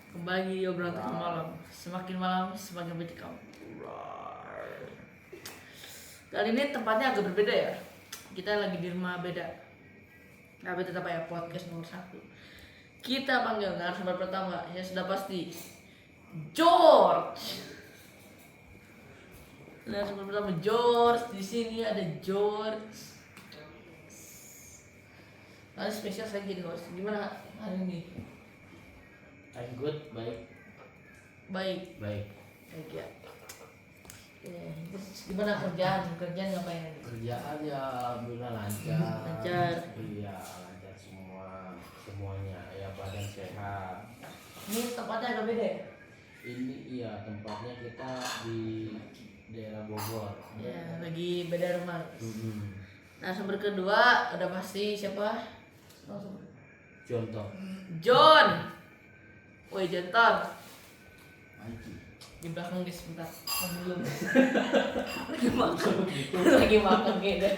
Kembali obrolan tengah malam. Semakin malam semakin mencekam. Kali ini tempatnya agak berbeda ya. Kita lagi di rumah beda. Tapi tetap ya podcast nomor 1. Kita panggil narasumber pertama yang sudah pasti George. Narasumber pertama George. Di sini ada George. Hari spesial saya gini George. Gimana hari ini? I'm good, baik. Baik ya. Terus gimana kerjaan ngapain lagi? Kerjaan ya alhamdulillah lancar. Lancar. Iya, lancar semuanya. Ya badan sehat. Ini tempatnya agak beda ya? Ini iya tempatnya kita di daerah Bogor. Ya, lagi beda rumah. Hmm. Nah, sumber kedua udah pasti siapa? Langsung. Contoh. John. Woi, Jontor. Di belakang guys, sebentar. Belum. Lagi makan kayaknya.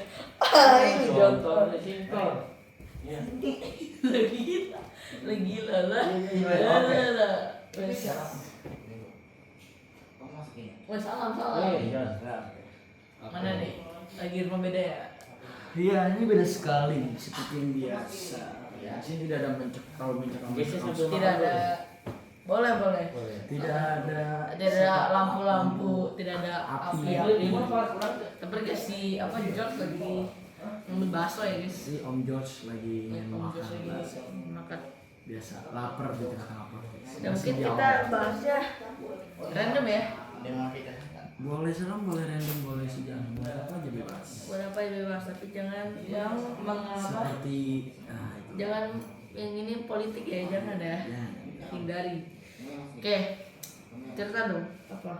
Ini Jontor. Ya. Lagi lah. Woi, salam. Mana nih? Lagi rumah beda ya? Iya, ini beda sekali seperti yang biasa. Ya, sini tidak ada mencekam. Tidak ada. Boleh. Tidak ada. Tidak ada lampu-lampu, tidak ada api. Api. Tapi guys si George lagi ngambil bakso ya guys. Si Om George lagi ingin Om makan. George lagi makan. Biasa, lapar di tengah lapar. Dan mungkin kita bahasnya random ya. Boleh serem, boleh random, boleh sejarah, boleh apa aja bebas. Boleh apa ya bebas, tapi jangan yang mengapa. Seperti itu. Jangan yang ini politik ya, jangan ya. Ya. Hindari. Oke. Cerita dong apa?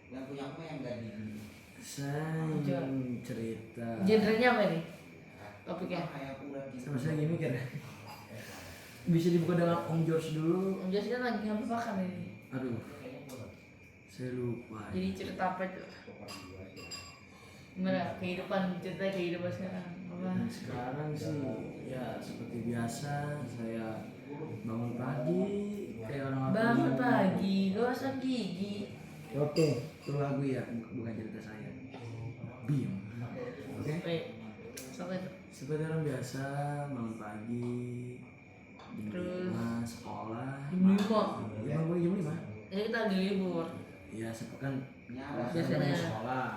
Yang punya aku yang enggak di Saya ingin cerita. Genrenya apa nih? Topiknya. Sama saya gini mikir. Bisa dibuka dengan Om George dulu. Om George kan lagi ngambil makan ini. Aduh, saya lupa. Jadi cerita apa itu? Gimana cerita kehidupan sekarang? Apa? Nah, sekarang sih ya seperti biasa saya bangun pagi kayak orang Bangun pagi, gosok gigi. Oke, itu lagu ya, bukan cerita saya. Bim. Oke. Baik. Sampai itu. Seperti orang biasa bangun pagi, jam Terus? 5 sekolah. Jam 5? Jam 5 jam 5. Ini kita lagi libur. Ya, sepekan Biasanya. sekolah.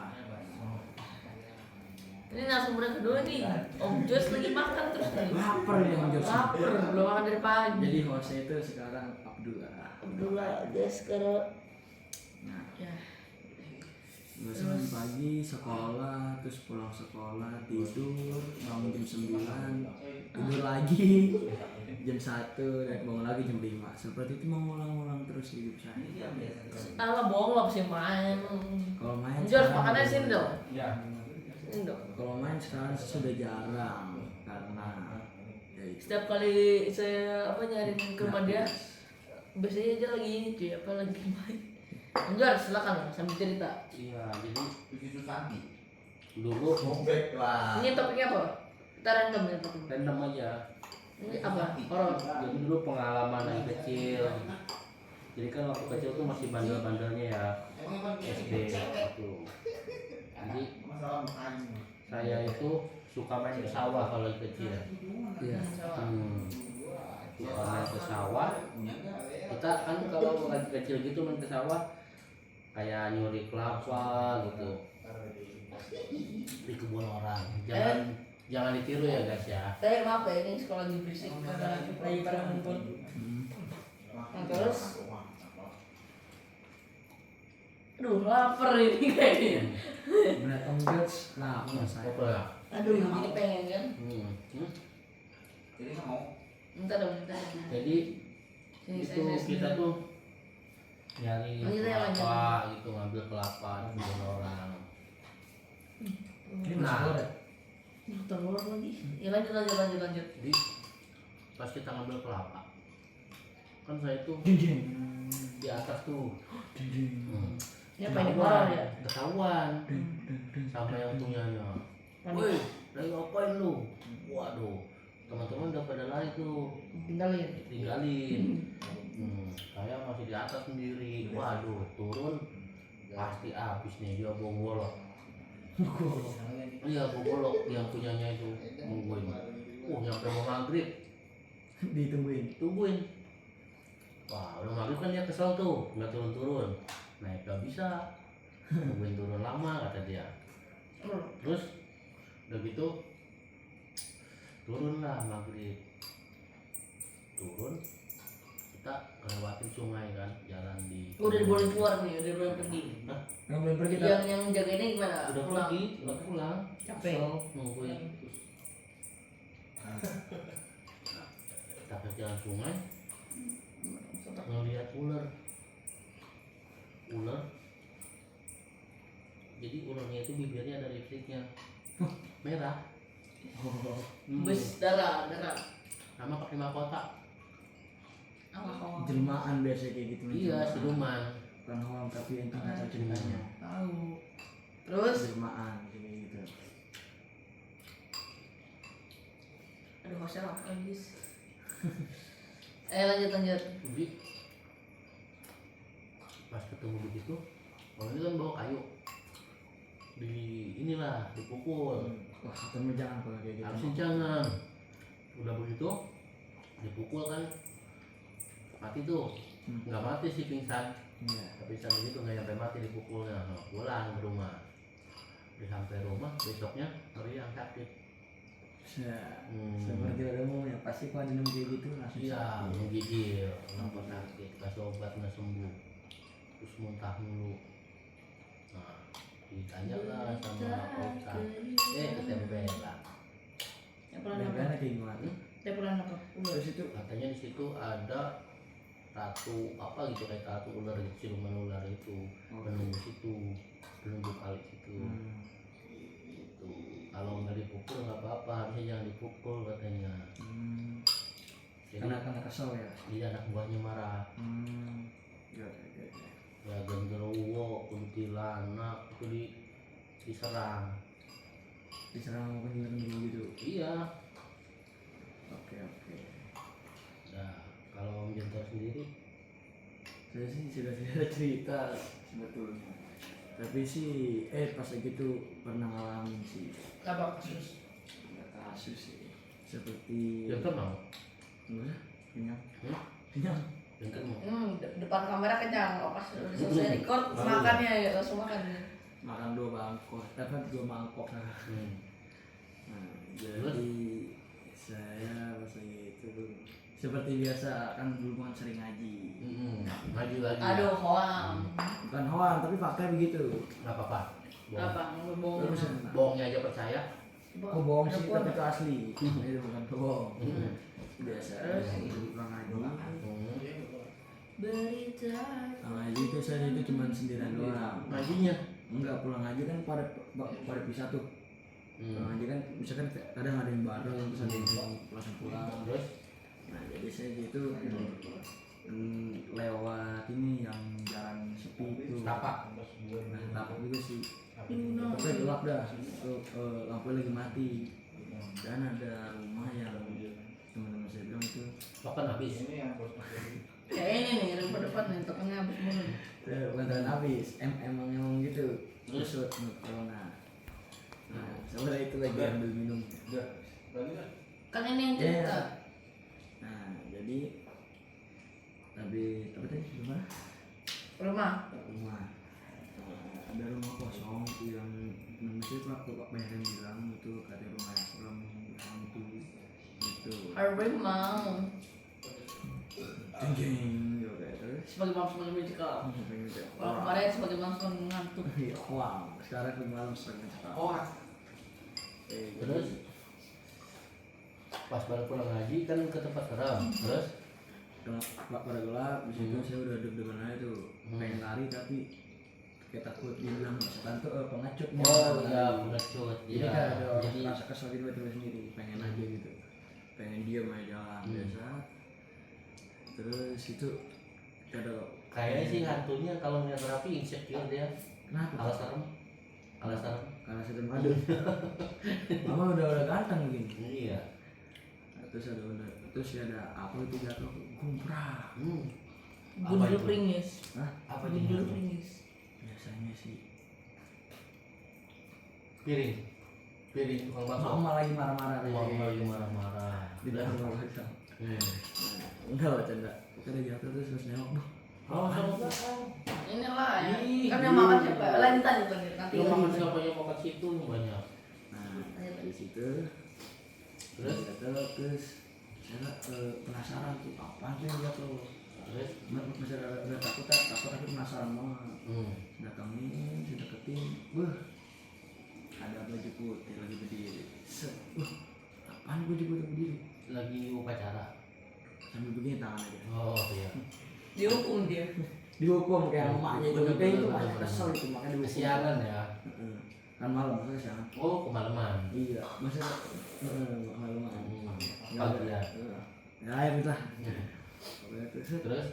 Ini narasumber kedua nih. Om George lagi makan terus nih. Lapar nih Om George. Lapar, belum makan dari pagi. Jadi hostnya itu sekarang Abdullah. guys sekarang. Nah, Ya. biasa bangun pagi sekolah, terus pulang sekolah tidur, bangun jam 9, tidur lagi jam 1 dan bangun lagi jam 5. Seperti itu mengulang-ulang terus hidup saya. Alah bohong lah pasti main. Kalau main Om George sekarang- makannya sini dong. Ya. Sini dong. Kalau main sekarang sudah jarang karena ya itu. Setiap kali saya nyariin ke rumah dia, biasanya aja lagi ini cuy, apa lagi main. Om George silakan sambil cerita. Iya, jadi Cucu Santi. dulu Ngobek lah. Ini topiknya apa? Kita random ya topiknya. random aja. Ini apa? Horor. Jadi dulu pengalaman yang kecil. Jadi kan waktu kecil tuh masih bandel-bandelnya ya. SD waktu. Jadi Masalah makan. saya itu suka main ke sawah kalau lagi kecil. Iya. Suka main ke sawah. Kita kan kalau lagi kecil gitu main ke sawah kayak nyuri kelapa gitu di kebun orang. Jangan ditiru ya guys ya. Saya maaf ya, ini sekolah lagi berisik karena lagi pada ngumpul. Nah, terus aduh lapar ini kayaknya. Benar Om George lapar saya. Apa ya? Aduh jadi pengen kan. Jadi mau Minta dong. Jadi Sini, itu saya kita sini. tuh nyari Lanjut ya, kelapa gitu, ngambil kelapa di kebun orang. Ini Nah. masuk ya? Telur lagi. Ya lanjut. Jadi pas kita ngambil kelapa, kan saya tuh Jeng jeng. di atas tuh Jeng jeng. Ini apa ini horor ya? ketahuan Deng deng deng. sama yang punyanya. Panik. Woi, lagi ngapain lu? Waduh, teman-teman udah pada lari tuh, tinggalin. Saya masih di atas sendiri. Waduh, turun pasti habis nih, dia bawa golok. Iya, bawa golok yang punyanya itu nungguin. Nyampe mau maghrib tungguin. Wah, udah maghrib kan dia kesel tuh, nggak turun-turun. Naik gak bisa, nungguin turun lama kata dia. Terus udah gitu turunlah maghrib, turun kita ngelewatin sungai kan, jalan di Udah boleh keluar nih, udah boleh pergi. Nggak boleh pergi Yang jaga ini gimana? udah pergi, udah pulang, Capek. kesel nungguin. Kita ke jalan sungai ngeliat ular. Jadi ularnya itu bibirnya ada lipstiknya merah. Bus darah. Sama pakai mahkota. jelmaan biasa kayak gitu. Iya, siluman. Bukan hoang tapi yang nggak tahu ceritanya. Tahu. Terus? Jelmaan kayak gitu. Aduh, hostnya apa guys? Lanjut. Jadi pas ketemu begitu, orang itu kan bawa kayu. Inilah dipukul. Wah, ketemu jangan kalau kayak gitu. Harusnya jangan. Udah begitu dipukul kan mati tuh. Nggak mati sih, pingsan. Iya. Tapi sampai itu nggak sampai mati dipukulnya. Pulang ke rumah. Sampai rumah besoknya meriang sakit. Seperti udah ya pasti kalau minum kayak gitu langsung Iya, sakit. menggigil, nampak sakit, kasih obat nggak sembuh, terus muntah mulu. Nah, ditanya lah sama Oka, ketempelan. Bagaimana kayak gimana? Tempelan apa? Ular. Terus itu Katanya di situ ada tatu apa gitu, kayak tatu ular gitu, siluman ular itu, penunggu situ, penunggu kali situ. Itu kalau nggak dipukul nggak apa-apa, harusnya jangan dipukul katanya. Jadi karena kesel ya. dia anak buahnya marah. Ya. Ya genderuwo, kuntilanak itu diserang. Diserang sama penyu gitu. Iya. Oke. Nah, kalau Om Jentor sendiri Saya sih sudah ada cerita sebetulnya. Tapi sih pas lagi itu pernah ngalamin sih. Apa kasus? Nggak kasus sih. Seperti Jentor mau? enggak kenyang. Jentor mau? Depan kamera kenyang. Pas udah selesai record makannya ya langsung makan. Makan 2 mangkok, tapi 2 mangkok lah. Nah, jadi saya pas lagi itu seperti biasa kan dulu kan sering ngaji. Maju lagi. Aduh, hoang. Bukan hoang tapi faktanya begitu. Nggak apa-apa. Apa? Ngebohong. Terus Bohongnya aja percaya. oh bohong sih tapi itu asli. Itu bukan bohong. Biasa. Pulang ngaji. Berita. Pulang ngaji itu saya itu cuma sendirian doang. Ngajinya. Enggak, pulang ngaji kan pada pisah tuh. Pulang ngaji kan misalkan kadang ada yang bareng terus ada yang langsung pulang. Terus? Nah jadi saya gitu lewat ini yang jalan sepi itu. Tapak. Nah tapak juga sih. Pokoknya gelap dah. Lampu lagi mati. Dan ada rumah yang teman-teman saya bilang itu Makan habis. Kayak ini nih, yang depan nih, tokennya habis mulu. bantaran habis. Emang gitu. Terus corona. Nah sebenarnya itu lagi ambil minum. Kan ini yang cerita. Nah jadi habis apa tadi gimana? Rumah. Rumah. Ada rumah kosong yang manusia waktu Pak Mehren bilang itu katanya rumah yang serem hantu gitu. Harimau. Jeng gitu terus. Sebagai bangsa musical. Gitu. Kalau kemarin sebagai bangsa ngantuk. Iya, wow. Sekarang ke malam sering sekali. Terus pas baru pulang ngaji kan ke tempat seram. Terus Gelap pada gelap, di situ saya udah deg-degan aja tuh. Pengen lari tapi kayak takut dia bilang misalkan tuh pengecut nih. pengecut. Jadi Iya. kan ada Jadi rasa kesel gitu sendiri, pengen aja gitu. Pengen diam aja jalan biasa. Terus itu ada kayaknya sih hantunya kalau ngeliat Raffi insecure dia. kenapa? Alas serem. Karena sedang aduh. Mama udah ganteng begini. Iya. terus ada apa itu jatuh gumprak. Apa Gundul itu? pringis. Hah? Apa itu? Gundul pringis. Biasanya sih Piring tukang bakso. mama lagi marah-marah Mama lagi marah-marah. di dalam rumah kita. Enggak lah canda. Kita jatuh terus nengok. Oh, sama Inilah ya. Ih, Kan yang makan siapa? Lanjut nanti. Lu makan siapa yang makan situ banyak. Nah, dari situ Terus terus saya penasaran tuh apa sih yang jatuh. terus Masih ada takut tapi penasaran banget. Datangin, saya deketin, ada baju putih lagi berdiri. Apaan baju putih berdiri? lagi upacara. Sambil begini tangan aja. Oh iya. Dihukum dia. Dihukum kayak emaknya itu. Kayak itu Bener, masih bener. kesel itu makanya dihukum. Kesianan ya. Heeh. Kan malam masa kesianan. Oh, kemalaman. Iya, masa malam. Pagi ya. Ya kita. Terus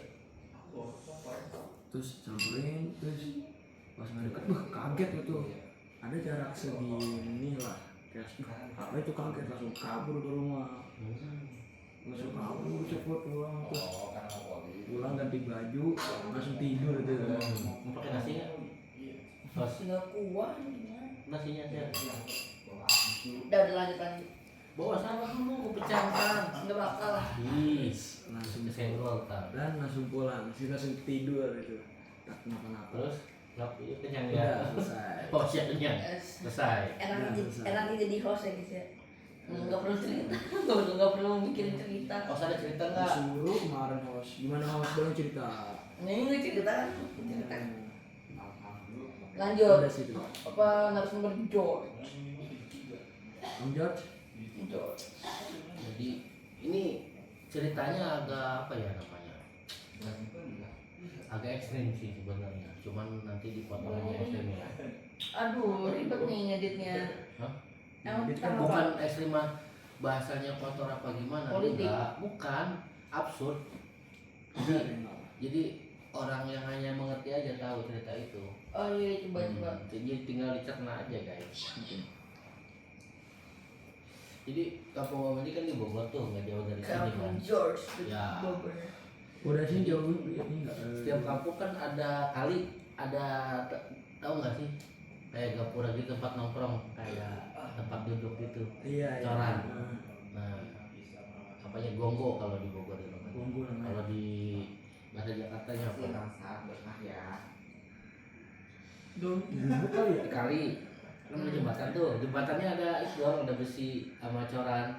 Terus campurin terus pas nggak deket, kaget itu. Ada jarak segini lah. Kayak apa itu kaget langsung kabur ke rumah. Langsung kabur cepet pulang terus pulang ganti baju langsung tidur itu. mau pakai nasi nggak? Tos, Nggak kuat. Gimana? nasinya aja. Udah lanjut. Bawa salah kamu pecahkan. Nggak bakal. Langsung Kesenggol tak. dan langsung pulang sih langsung tidur itu tak kenapa-napa. Terus nggak kenyang Udah ya. selesai. Oh siap kenyang. Selesai. Enaknya jadi host ya guys ya. Nggak perlu cerita. Nggak perlu mikirin cerita. Oh ada cerita nggak? Disuruh kemarin host gimana host baru cerita. Ini nggak cerita. Udah Lanjut. situ. Apa narasumber George? Om George Jadi ini ceritanya agak apa ya namanya? Agak ekstrim sih sebenarnya. Cuman nanti dipotong aja ekstrimnya. Aduh, ribet nih ngeditnya. Hah? Emang Ngedit kita kan Bukan ekstrim mah bahasanya kotor apa gimana? Politik. Enggak, bukan absurd. Jadi orang yang hanya mengerti aja tahu cerita itu. Oh iya, coba. Jadi tinggal dicerna aja guys. Jadi kampung Om ini kan di Bogor tuh, nggak jauh dari sini kan. Kampung George di Ya. Bogor. udah sih jauh ini enggak. Setiap kampung kan ada kali, ada tahu nggak sih? Kayak gapura gitu tempat nongkrong, kayak tempat duduk gitu. Iya. Coran. Nah, apanya gonggo kalau di Bogor itu namanya. Gonggo namanya. Kalau di bahasa Jakartanya apa? saat berkah ya. Gubuk kali ya. Di kali. Kan ada jembatan tuh, jembatannya ada itu ada besi sama coran,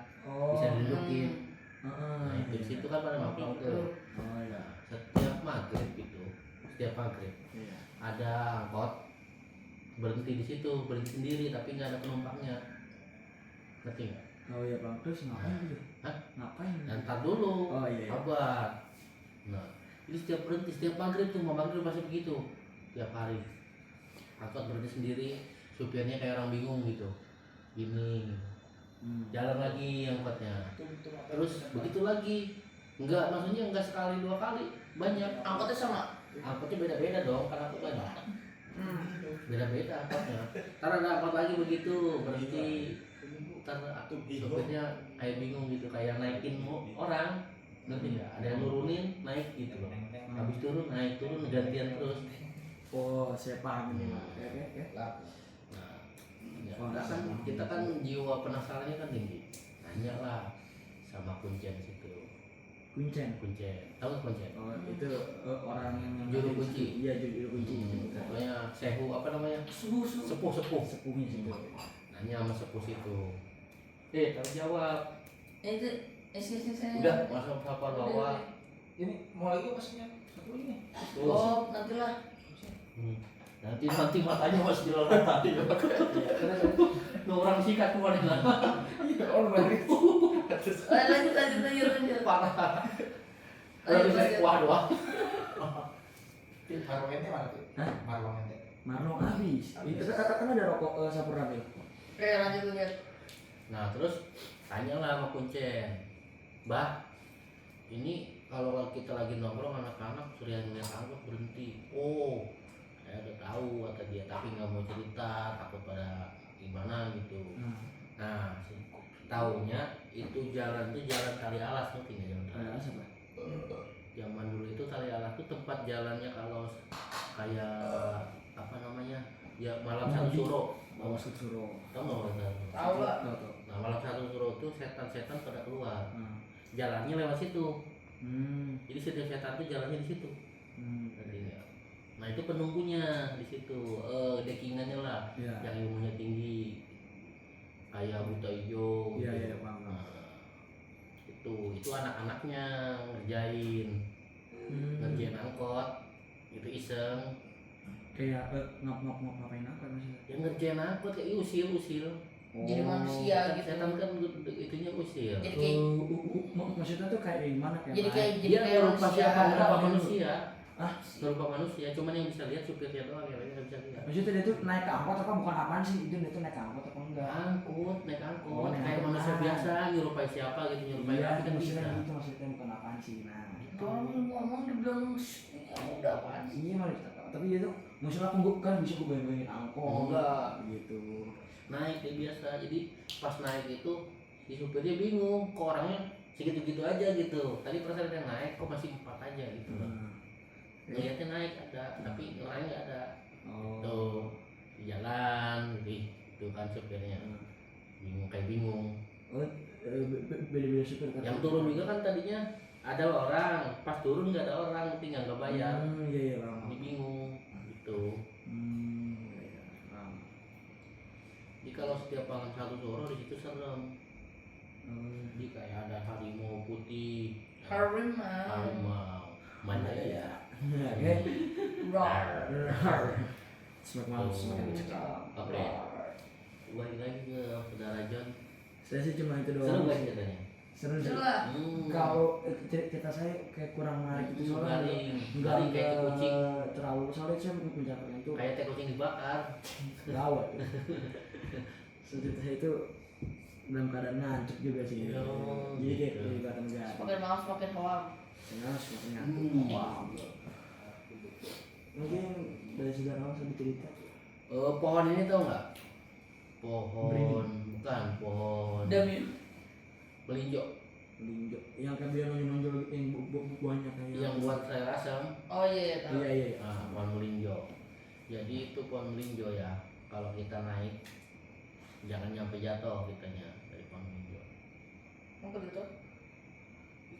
bisa didudukin. Nah itu di situ kan pada nongkrong tuh. Oh iya. Setiap maghrib itu, setiap maghrib Iya. ada angkot berhenti di situ, berhenti sendiri tapi nggak ada penumpangnya. Ngerti nggak? Oh iya Bang, terus ngapain gitu? Hah? Ngapain? Ntar dulu. Oh iya. Sabar. Nah, jadi setiap berhenti, setiap maghrib tuh, mau maghrib pasti begitu, tiap hari. Angkot berhenti sendiri, supirnya kayak orang bingung gitu, gini, jalan lagi angkotnya. Terus begitu lagi, maksudnya enggak sekali dua kali, banyak. Angkotnya sama. Angkotnya beda-beda dong, karena angkot banyak. Beda-beda angkotnya. Ntar ada angkot lagi begitu, berhenti. Ntar supirnya kayak bingung gitu, kayak naikin orang, ngerti nggak? Ada yang nurunin, naik gitu loh. Habis turun, naik, turun, gantian terus. Oh, saya paham ini. Oke. Nah, kita kan jiwa penasarannya kan tinggi. Nanya lah sama kuncen situ. Kuncen. Tahu nggak kuncen? Oh, itu orang yang Juru kunci. Iya, juru kunci. Pokoknya sehu apa namanya? Sepuh. Sepuhnya sih. Nanya sama sepuh situ. Tanggung jawab. Itu sih saya. Udah, masuk kapal bawah. Ini mau lagi maksudnya satu ini. Terus. Oh, nantilah. Nanti matanya masih dilalui tadi. Orang sikat keluar di sana. Lanjut. Parah. Wah doang. Marlong ente mana tuh? Hah? Marlong ente. Marlong habis. Itu kan ada rokok sampurabil. Oke, lanjut. Nah terus tanyalah sama kuncen, Mbak, ini kalau kita lagi nongkrong anak-anak sering ngeliat angkot berhenti. Oh, saya udah tahu kata dia, tapi nggak mau cerita, takut pada gimana gitu. Nah si taunya itu jalan tali alas, ngerti nggak jalan tali Ada alas? apa? Zaman dulu itu tali alas tuh tempat jalannya kalau kayak apa namanya ya malam satu suro, Bawa suro. tau nggak malam satu? Tahu lah. Tahu. Nah malam satu suro tuh setan-setan pada keluar, Hmm. jalannya lewat situ, Hmm. jadi setiap setan tuh jalannya di situ. Hmm. Ngerti nggak? Nah itu penunggunya di situ, deckingannya lah, Ya. yang ilmunya tinggi, kayak buta hijau. Iya gitu. iya paham. Nah, itu anak-anaknya ngerjain angkot, itu iseng, Kayak ngapain apa maksudnya? yang ngerjain angkot kayak usil. Jadi manusia gitu. Setan kan itunya usil. Jadi kayak Maksudnya tuh kayak gimana kayak? jadi kayak Dia berupa siapa? Berupa Apa? manusia. Ah? Berupa manusia, cuman yang bisa lihat supirnya doang, yang lainnya nggak bisa lihat. Maksudnya dia tuh naik ke angkot apa bukan apaan sih? Itu dia tuh naik ke angkot apa enggak? Naik angkot, Oh, naik kayak angkot. manusia biasa, nyerupai siapa gitu, nyerupai Iya, apa kan bisa. maksudnya gitu maksudnya bukan apaan sih. Nah, Itu orang ngomong dibilang kamu udah apaan sih? iya malah tapi dia tuh maksudnya aku kan bisa gue bayangin angkot Enggak. gitu. Naik kayak biasa, jadi pas naik itu si supirnya bingung, kok orangnya segitu-gitu aja gitu. Tadi perasaan yang naik, kok masih 4 aja gitu. Ngeliatnya naik ada, tapi orangnya nggak ada. Oh. Tuh di jalan, itu kan supirnya bingung. Oh, beda-beda supir kan. Yang turun juga kan tadinya ada orang, pas turun nggak ada orang, tinggal nggak bayar. Iya iya paham. Ini bingung gitu. Iya paham. Jadi kalau setiap malam satu soro di situ serem. Jadi kayak ada harimau putih, harimau, mana ya? Oke. roar. Semakin malam semakin mencekam. Apa ya? Balik lagi ke saudara John. Saya sih cuma itu Seru doang. gak ceritanya? Seru sih. Itulah. Kalau cerita saya kayak kurang menarik itu soalnya garing kayak teh kucing, terlalu soalnya saya mencapai itu kayak teh kucing dibakar. gawat. Cerita saya itu dalam keadaan ngantuk juga sih. Oh, Jadi kayak gitu. kelihatan enggak. Semakin malam semakin hoang. Senang semakin ngantuk. Wow. Mungkin dari saudara Mas ada cerita. Pohon ini tau nggak? Pohon, Beringin. bukan pohon. Demi Melinjo, Linjo yang kayak dia nonjol yang buahnya kayak yang buat sayur asam. oh iya tahu. iya iya. Nah, pohon melinjo. Jadi itu pohon melinjo ya. Kalau kita naik, jangan nyampe jatuh kitanya dari pohon melinjo. Mungkin itu.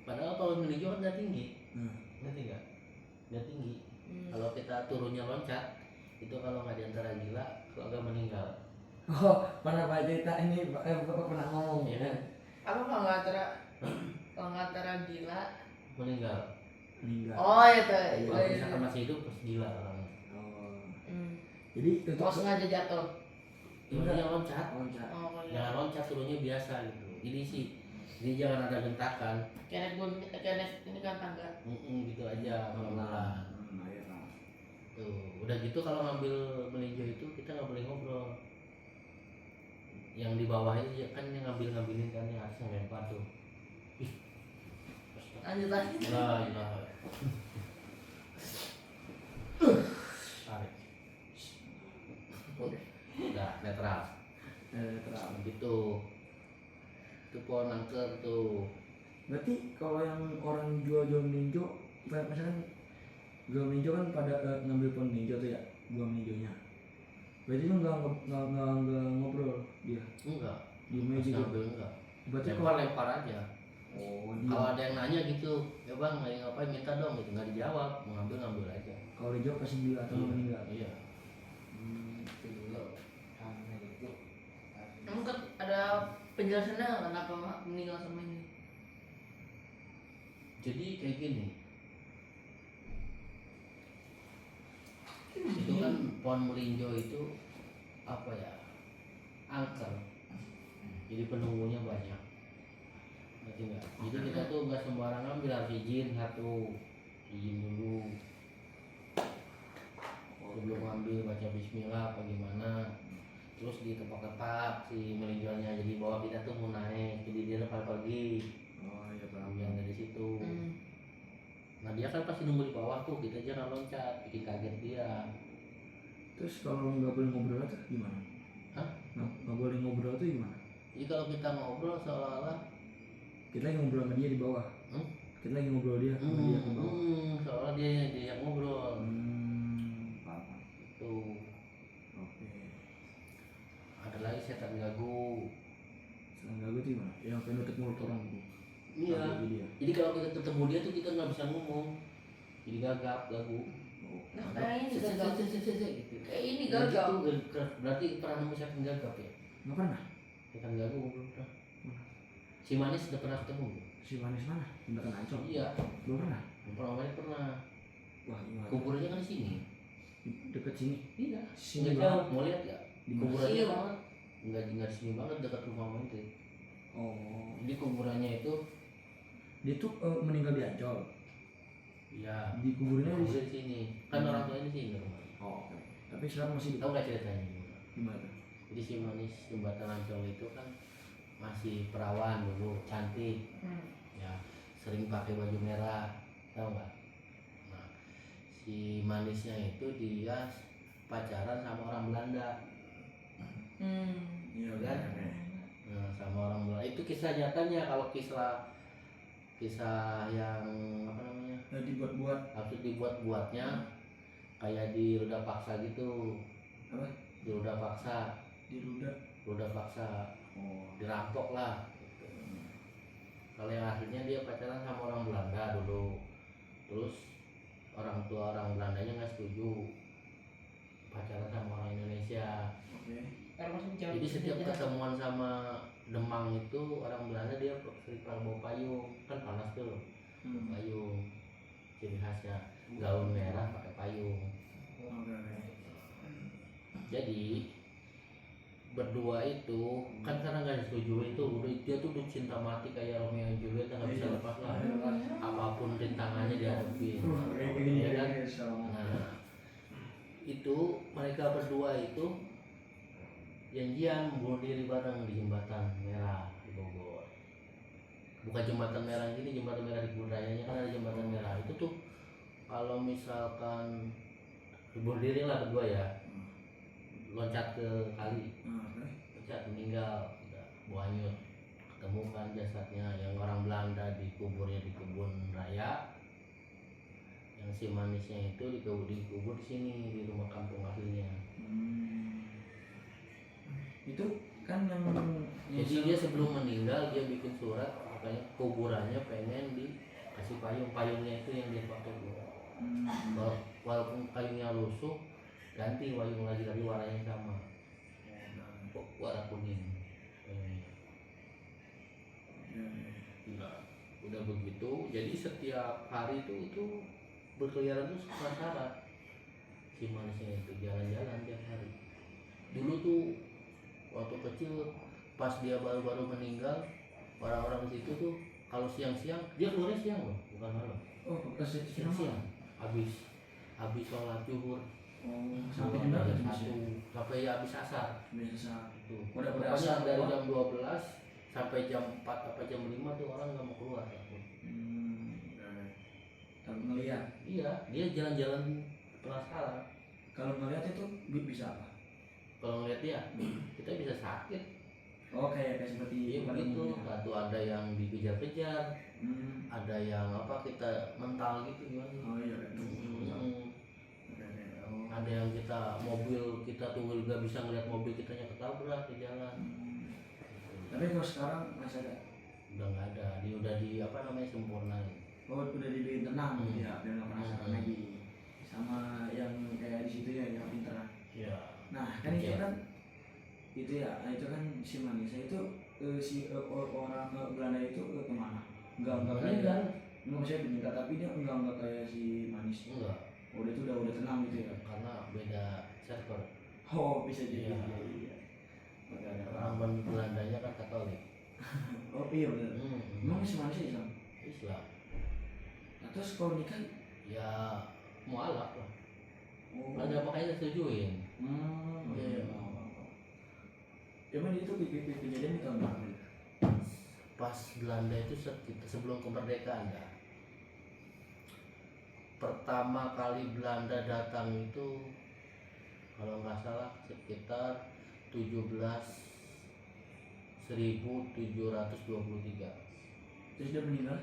Padahal pohon melinjo kan nggak tinggi, ngerti nggak? Nggak tinggi. Kalau kita turunnya loncat, itu kalau nggak diantara gila, kalau nggak meninggal. Oh, pernah Pak cerita ini Bapak pernah ngomong Iya kan? Apa kalau nggak antara gila? Meninggal. meninggal. Oh itu. Iya, Oh, Kalau iya. misalkan masih hidup, pasti gila orangnya. Oh. Hmm. Jadi untuk Oh sengaja jatuh. Turunnya loncat, loncat. Oh iya. jangan loncat, turunnya biasa gitu. Jadi sih, jadi jangan ada bentakan. Kayak naik ini kan tangga. Gitu aja pelan-pelan. Iya, Pak. Tuh, udah gitu kalau ngambil melinjo itu kita nggak boleh ngobrol. Yang di bawah itu ya kan yang ngambilin kan yang harusnya lempar tuh. Lanjut lagi. La ilaha. Tarik. Udah netral. Terang. Gitu. Itu pohon angker tuh. Berarti kalau yang orang jual melinjo, misalkan jual melinjo kan pada ngambil pohon melinjo tuh ya, buah melinjonya. Berarti lu nggak ngobrol dia Enggak. di meja gitu. Ngambil enggak. Berarti kalau Lempar aja. oh Kalau ada yang nanya gitu, ya bang, lagi ngapain, minta dong gitu, nggak dijawab, mau ngambil aja. kalau dijawab pasti gila atau meninggal. Iya. Itu dulu karena itu Emang kan ada penjelasannya nggak kenapa meninggal sama ini? Jadi kayak gini. Itu kan pohon melinjo itu apa ya? Angker. Jadi penunggunya banyak. Ngerti nggak? Jadi kita tuh nggak sembarangan ambil, harus izin dulu. Sebelum ngambil baca bismillah apa gimana. Terus ditepak-tepak si melinjonya, jadi bawah kita tuh mau naik, jadi dia lepas pergi. Oh iya Yang dari situ. Hmm. Nah dia kan pasti nunggu di bawah tuh, kita jangan loncat, bikin kaget dia. Terus kalau nggak boleh ngobrol tuh gimana? Hah? Nggak boleh ngobrol tuh gimana? Jadi kalau kita ngobrol seolah-olah Kita lagi ngobrol sama dia di bawah. Kita lagi ngobrol dia sama dia di bawah. seolah dia yang ngobrol. Paham. Itu Oke. ada lagi setan gagu. Selain gagu tuh gimana? Yang kayak nutup mulut orang gitu. Iya. Gagu dia. Jadi kalau kita ketemu dia tuh kita nggak bisa ngomong. Jadi gagap, gagu. Nah, kayak ini gagap. Gitu. Kayak ini Nah, gagap. gitu, berarti pernah nemu setan gagap ya? Nggak pernah. Setan gagu belum pernah. Si Manis udah pernah ketemu? Si Manis mana? Tindakan Ancol. Iya. Belum pernah. Pernah pernah. Wah gimana? Kuburnya kan di sini. Deket sini. Iya. Sini Nggak jauh. Mau lihat nggak? Di mana? Kuburannya Sini, banget. Nggak di sini banget, dekat rumah Menteri. Oh. Jadi kuburannya itu, Dia tuh meninggal di Ancol. iya. Di kuburnya di Kuburnya di sini. Kan orang tuanya di sini rumah. Oh, oke. Tapi sekarang masih di Tahu nggak ceritanya gimana? gimana tuh? Jadi si Manis jembatan Ancol itu kan masih perawan dulu, cantik. Ya, sering pakai baju merah, tahu nggak? Nah, si Manisnya itu dia pacaran sama orang Belanda. Iya kan? Nah, sama orang Belanda itu kisah nyatanya. Kalau kisah yang apa namanya, Dibuat-buat harus dibuat-buatnya kayak di Ruda Paksa gitu. apa? Di Ruda Paksa, Ruda Paksa Oh. dirampok lah gitu. Kalau yang aslinya dia pacaran sama orang Belanda dulu, terus orang tua orang Belandanya nggak setuju pacaran sama orang Indonesia. Oke. Jadi setiap ketemuan sama Demang itu orang Belanda dia sering bawa payung, kan panas tuh, payung ciri khasnya gaun merah pakai payung. Oke. Jadi berdua itu kan karena nggak disetujui itu udah dia tuh udah cinta mati kayak Romeo and Juliet, nggak bisa lepas lah, apapun rintangannya dihadapin, ya kan? Nah itu mereka berdua itu janjian bunuh diri bareng di jembatan merah di Bogor. Bukan jembatan merah ini, jembatan merah di Kebun Rayanya kan ada jembatan merah itu tuh. Kalau misalkan bunuh diri lah berdua ya, loncat ke kali, loncat meninggal, udah buanyut, ketemukan jasadnya. Yang orang Belanda dikuburnya di Kebun Raya, yang si Manisnya itu dikubur di sini di rumah kampung aslinya. Itu kan yang Jadi dia sebelum meninggal dia bikin surat makanya kuburannya pengen dikasih payungnya itu yang dia pakai dulu. Walaupun payungnya lusuh ganti payung lagi tapi warnanya sama, warna kuning. Udah begitu jadi setiap hari itu berkeliaran tuh penasaran si Manisnya itu jalan-jalan tiap hari. Dulu tuh waktu kecil pas dia baru-baru meninggal, orang-orang di situ tuh kalau siang-siang dia keluarnya siang loh, bukan malam. Oh, pas Siang-siang habis sholat zuhur sampai jam berapa tuh Mas? sampai ya habis asar Biasa. itu. Udah Pokoknya asar dari keluar. jam 12 sampai jam 4 apa jam 5 tuh orang nggak mau keluar takut. Kalau ngelihat, Iya, dia jalan-jalan penasaran. kalau ngelihat itu bisa apa? Kalau ngeliat dia, kita bisa sakit. Oh, kayak seperti Iya pada begitu. umumnya. Satu ada yang dikejar-kejar, ada yang apa kita mental gitu gimana? Oh iya kan. Ada yang kita mobil kita tuh nggak bisa ngeliat mobil kitanya ketabrak di jalan. Tapi kalau sekarang masih ada. Udah nggak ada, udah di apa namanya sempurna. Oh, udah dibikin tenang gitu ya, biar nggak penasaran lagi. Sama yang kayak di situ ya, yang pintar. Iya. Nah, kan itu kan itu ya, itu kan si Manisa itu si orang Belanda itu kemana? Enggak Meninggal. Enggak saya meninggal, tapi dia enggak kayak si Manis. Enggak, Oh, dia tuh udah tenang gitu ya. karena beda server. Oh, bisa jadi. Iya. Iya. Makanya Orang Belandanya kan Katolik. Oh iya benar. Emang si Manis Islam? Islam. Nah, terus kalau nikah Ya mualaf lah. oh. Ada makanya setujuin. Iya. Emang itu kejadian di tahun berapa? Pas Belanda itu sebelum kemerdekaan ya. Pertama kali Belanda datang itu kalau nggak salah sekitar 17 1723. Terus dia meninggal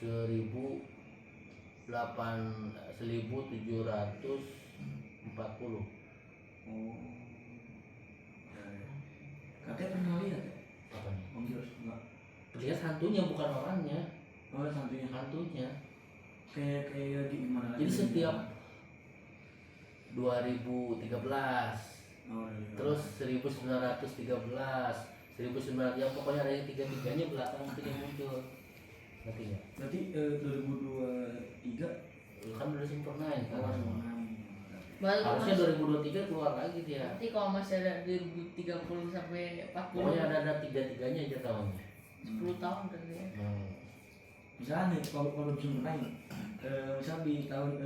1740. oh katanya pernah lihat ya Apa nih? Om Jos enggak Lihat hantunya bukan orangnya, oh santunya hantunya. kayak gimana Jadi setiap 2013, oh, iya. terus 1913, 1900, ya pokoknya ada yang tiga-tiganya belakang itu yang muncul. Ngerti nggak? Berarti 2023 Kan udah sempurnain kan. Baru Harusnya 2023 keluar lagi dia. nanti kalau masih ada 2030 sampai 40 Pokoknya ada tiga-tiganya aja tahunnya. 10 tahun kan ya. Misalnya nih kalau bisa main misal di tahun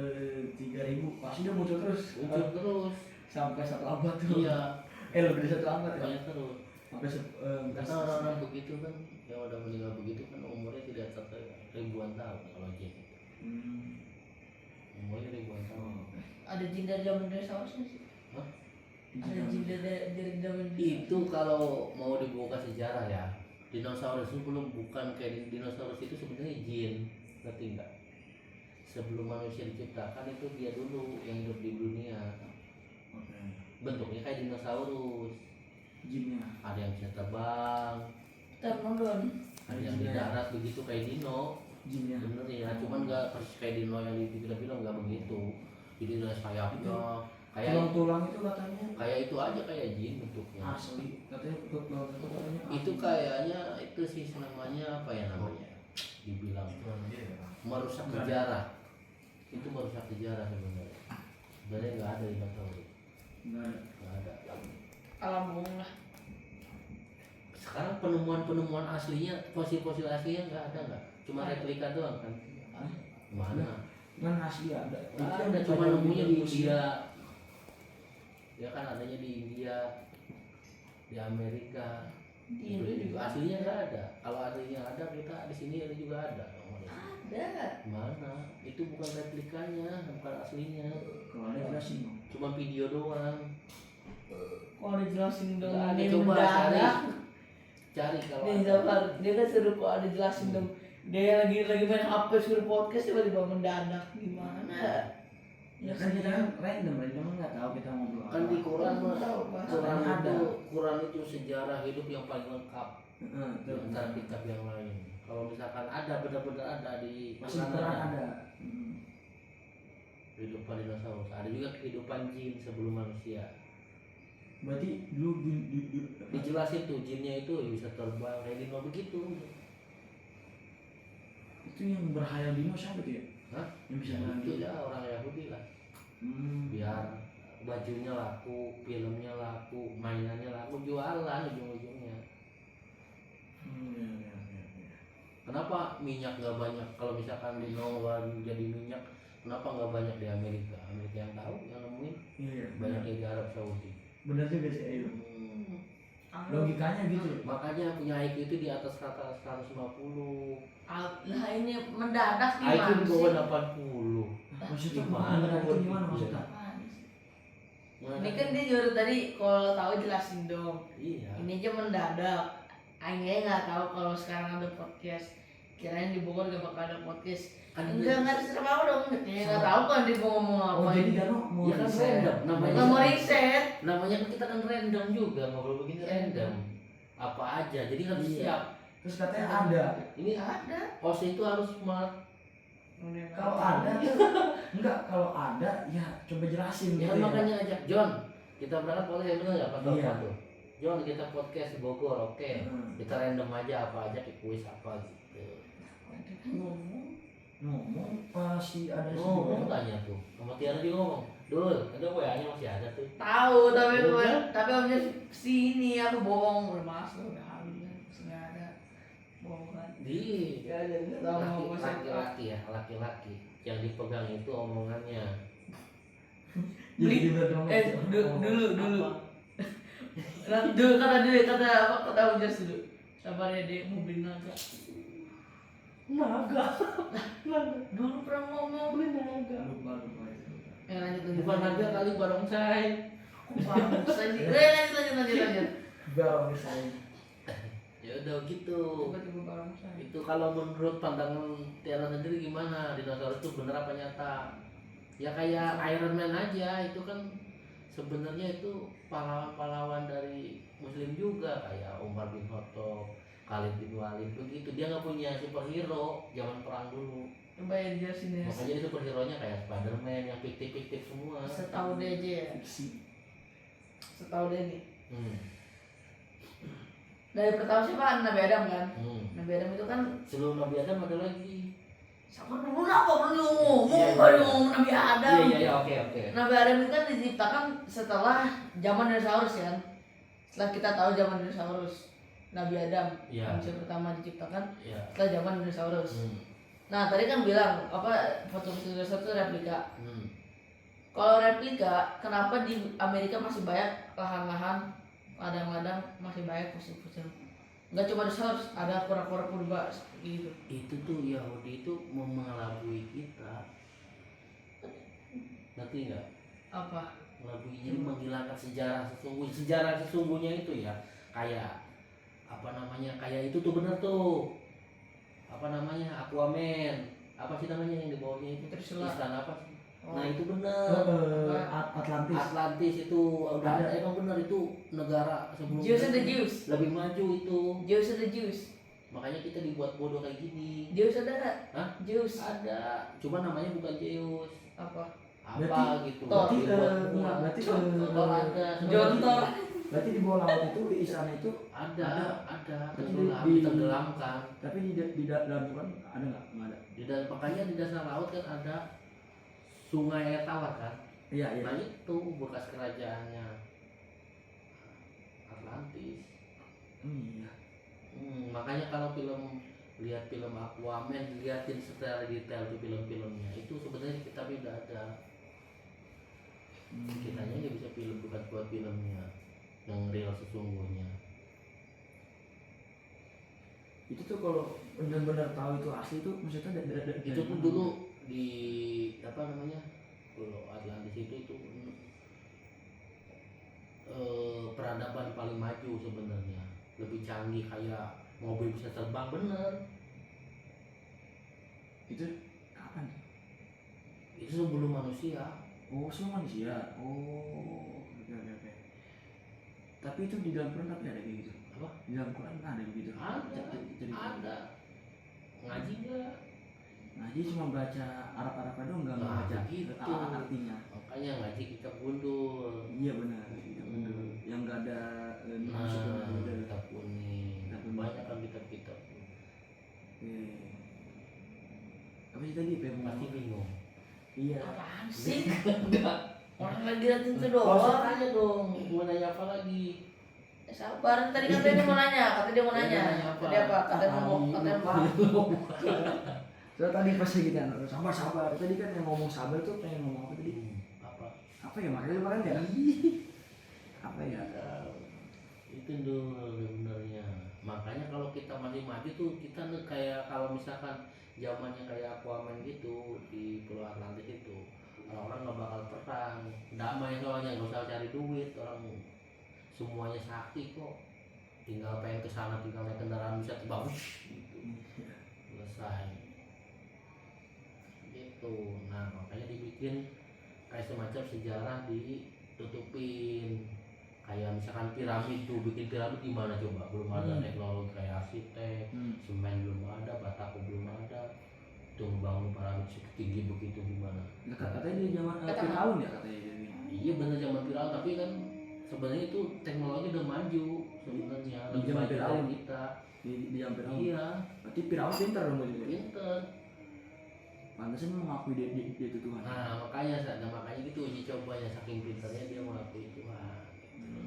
3000 pasti dia muncul terus Muncul terus. sampai 1 abad tuh. Iya. Lebih dari 1 abad ya. Banyak terus. Sampai Karena orang-orang begitu kan, yang udah meninggal begitu kan umurnya tidak sampai ribuan tahun kalau jin itu. Umurnya ribuan tahun. Ada jin dari zaman dinosaurus nggak sih? Hah? Ada jin dari zaman Itu kalau mau dibuka sejarah ya, dinosaurus itu bukan kayak dinosaurus itu sebenarnya jin, ngerti nggak? Sebelum manusia diciptakan itu dia dulu yang hidup di dunia. Oke. Bentuknya kayak dinosaurus. Jinnya. Ada yang bisa terbang, Pteranodon. ada yang di darat begitu kayak dino. Jinnya. Bener ya, cuman nggak persis kayak dino yang dibilang nggak begitu. Jadi ada sayapnya, kayak Tulang-tulang itu katanya kayak itu aja kayak jin bentuknya. asli. Katanya tulang itu katanya Itu kayaknya itu sih namanya apa ya namanya? Dibilang merusak sejarah. Itu merusak sejarah sebenarnya. Sebenarnya nggak ada dinosaurus, enggak ada. nggak ada. Alam bohong lah. Sekarang penemuan aslinya, fosil-fosil aslinya nggak ada nggak? Cuma replika doang kan? Mana? Kan asli ada. Nggak ada, cuma nemunya di India. Ya kan adanya di India, di Amerika. Di Itu Indo juga juga aslinya nggak ada. Kalau aslinya ada, kita di sini ada juga ada. ada. Mana? Itu bukan replikanya, bukan aslinya. Kalau ada jelasin dong. Cuma video doang. Kalau dijelasin dong Nggak ada, dia coba mendadak. Cari kalau Dia ada. Zafar, dia kan suruh kok ada jelasin dong. Dia lagi main HP suruh podcast tiba-tiba mendadak gimana? Ya kan kita kan random nggak tahu kita ngobrol Kan di Quran mah Tahu, Pak. Quran Ada. itu Quran itu sejarah hidup yang paling lengkap di Heeh, antara kitab yang lain. Kalau misalkan ada benar-benar ada di masih di Quran ada. kehidupan dinosaurus, ada juga kehidupan jin sebelum manusia. Berarti dulu Dijelasin tuh jinnya itu bisa terbang kayak dino begitu. itu yang berhayal dino siapa tuh ya? Hah? Yang bisa Ya, itu ngambil. ya orang Yahudi lah. Biar bajunya laku, filmnya laku, mainannya laku, jualan ujung-ujungnya. Ya. Kenapa minyak nggak banyak? Kalau misalkan di Nowal jadi minyak, kenapa nggak banyak di Amerika? Amerika yang tahu, yang nemuin Iya. banyak di Arab Saudi. Benar juga sih ayo. Logikanya gitu. Makanya punya IQ itu di atas rata 150. Lah ini mendadak IQ gimana di sih? bawah 80. Maksudnya Gimana? itu gimana maksudnya? Apaan sih? Mana? Ini kan dia nyuruh tadi kalau tahu jelasin dong. Iya. Ini aja mendadak. Aingnya nggak tahu kalau sekarang ada podcast. Kirain di Bogor gak bakal ada podcast. Kan Enggak terserah apa dong. Kayaknya nggak tahu kan dia mau ngomong apa. Oh jadi Dano mau Ya kan riset. random namanya. Nggak mau riset. Namanya kan kita kan random juga, ngobrol begini random. Apa aja, jadi harus Iya. siap. Terus katanya ada. Ini Ada. host itu harus smart. Kalau ada tuh enggak kalau ada ya coba jelasin Ya gitu kan makanya ajak John, kita berangkat podcast ya benar nggak pas Iya. tuh. John kita podcast di Bogor, oke. Kita random aja apa aja di kuis apa gitu. Ngomong pasti ada sih. Ngomong tanya tuh, sama Tiara dia ngomong. Dul, ada WA-nya masih ada tuh. Tahu tapi Udah. tapi omnya sini aku bohong udah masuk udah habis kan nggak ada bohong kan. Di Ya ada tahu mau laki-laki ya, laki-laki yang dipegang itu omongannya. Jadi berdua. dulu. Dulu kata apa kata Ujas dulu. Sabarnya dia mobil naga. Naga. Dulu pernah ngomong Lupa. lanjut Bukan naga kali barongsai. Barongsai sih. Lanjut. Baru misalnya. Ya udah gitu. Tiba-tiba barongsai. Itu kalau menurut pandangan Tiara sendiri gimana, dinosaurus itu bener apa nyata? Ya kayak Iron Man aja, itu kan sebenarnya itu pahlawan-pahlawan dari Muslim juga, kayak Umar bin Khattab, Khalid bin Walid begitu. Dia nggak punya superhero zaman perang dulu. Coba ya jelasin ya. Makanya dia superhero-nya kayak Spiderman yang fiktif-fiktif semua. Setahu dia aja ya. Setahu dia nih. Dari pertama siapa? Nabi Adam kan? Nabi Adam itu kan Sebelum Nabi Adam ada lagi. sama dulu apa belum ngomong Iya, baru iya. ngomong Nabi Adam. Iya oke. Nabi Adam itu kan diciptakan setelah zaman dinosaurus kan? Setelah kita tahu zaman dinosaurus, Nabi Adam Iya. manusia pertama diciptakan Iya. setelah zaman dinosaurus. Nah tadi kan bilang apa foto-foto dinosaurus itu replika. Kalau replika, kenapa di Amerika masih banyak lahan-lahan, ladang-ladang masih banyak fosil-fosil? Nggak cuma dinosaurus, ada kura-kura purba gitu. Itu tuh Yahudi itu mau mengelabui kita, ngerti nggak? Apa? Mengelabui, jadi menghilangkan sejarah sesungguhnya itu ya, kayak apa namanya, kayak itu tuh bener tuh, apa namanya, Aquaman, apa sih namanya yang di bawahnya itu, Trisula. istana apa sih? Oh. Nah itu bener. Atlantis. Atlantis itu udah ada, emang bener itu negara sebelum Jews and the Jews. lebih maju itu. Jews and the Jews. Makanya kita dibuat bodoh kayak gini. Jews ada nggak? Hah? Jews. Ada, cuma namanya bukan Zeus. Apa? Apa Berarti- gitu. Thor. Berarti Thor ada. John Thor. Berarti di bawah laut itu di istana itu Ada. Berarti Tenggelamkan. tapi di dalam Quran ada nggak? Nggak ada. Di dalam, makanya di dasar laut kan ada sungai air tawar kan. Iya. Nah itu bekas kerajaannya Atlantis. Iya. Makanya kalau lihat film Aquaman, liatin secara detail tuh film-filmnya, itu sebenarnya kita udah ada. Kitanya nggak bisa film, bukan buat filmnya yang real sesungguhnya. Itu tuh kalau benar-benar tahu itu asli tuh maksudnya ada Itu tuh dulu di apa namanya, kalau Atlantis itu peradaban paling maju sebenarnya, lebih canggih, kayak mobil bisa terbang bener. itu kapan? Itu sebelum manusia. Oh, semua manusia. Oh, oke. Tapi itu di dalam Quran tapi ada kayak gitu. Apa? Di dalam Quran ada begitu. Ada. Ngaji nggak? Ngaji cuma baca Arab doang, nggak Nah, baca gitu. artinya. Makanya ngaji kita gundul. Iya benar. Yang nggak ada masuk Nah, ke kitab kuning. Kitab kuning. Banyak kan kitab-kitab. Apa sih tadi Pak? Pasti bingung. Iya. Apaan sih? Enggak. Orang lagi liatin itu Kalau doang. tanya dong, mau nanya apa lagi? Sabar, tadi katanya dia mau nanya, dia mau nanya. Dia nanya apa? Tadi apa? Katanya mau So tadi pas gitu kan, sabar. Tadi kan yang ngomong sabar tuh pengen ngomong apa tadi? Apa? Apa ya makanya kemarin ya? Apa ya? Itu dulu sebenarnya. Makanya kalau kita masih maju tuh, kita kayak kalau misalkan zamannya kayak Aquaman gitu di Pulau Atlantis itu, orang-orang nggak bakal perang, damai soalnya, nggak usah cari duit, orang semuanya sakti kok, tinggal pengen kesana, tinggal naik kendaraan bisa terbang gitu, selesai gitu. Nah makanya dibikin kayak semacam sejarah ditutupin, kayak misalkan piramid tuh, bikin piramid gimana coba, belum ada teknologi kayak arsitek, semen belum ada, batako belum ada, tuh bangun piramid setinggi begitu gimana. Nah, katanya dia zaman Firaun ya katanya dia. Iya bener zaman Firaun, tapi kan sebenarnya itu teknologi udah maju sebenarnya, Di lebih zaman maju Firaun. dari kita. Di zaman Firaun. Iya, Berarti Firaun pintar dong gitu. pinter. Pantasnya mengakui dia itu Tuhan. Nah makanya gitu uji cobanya, saking pinternya dia mengakui Tuhan.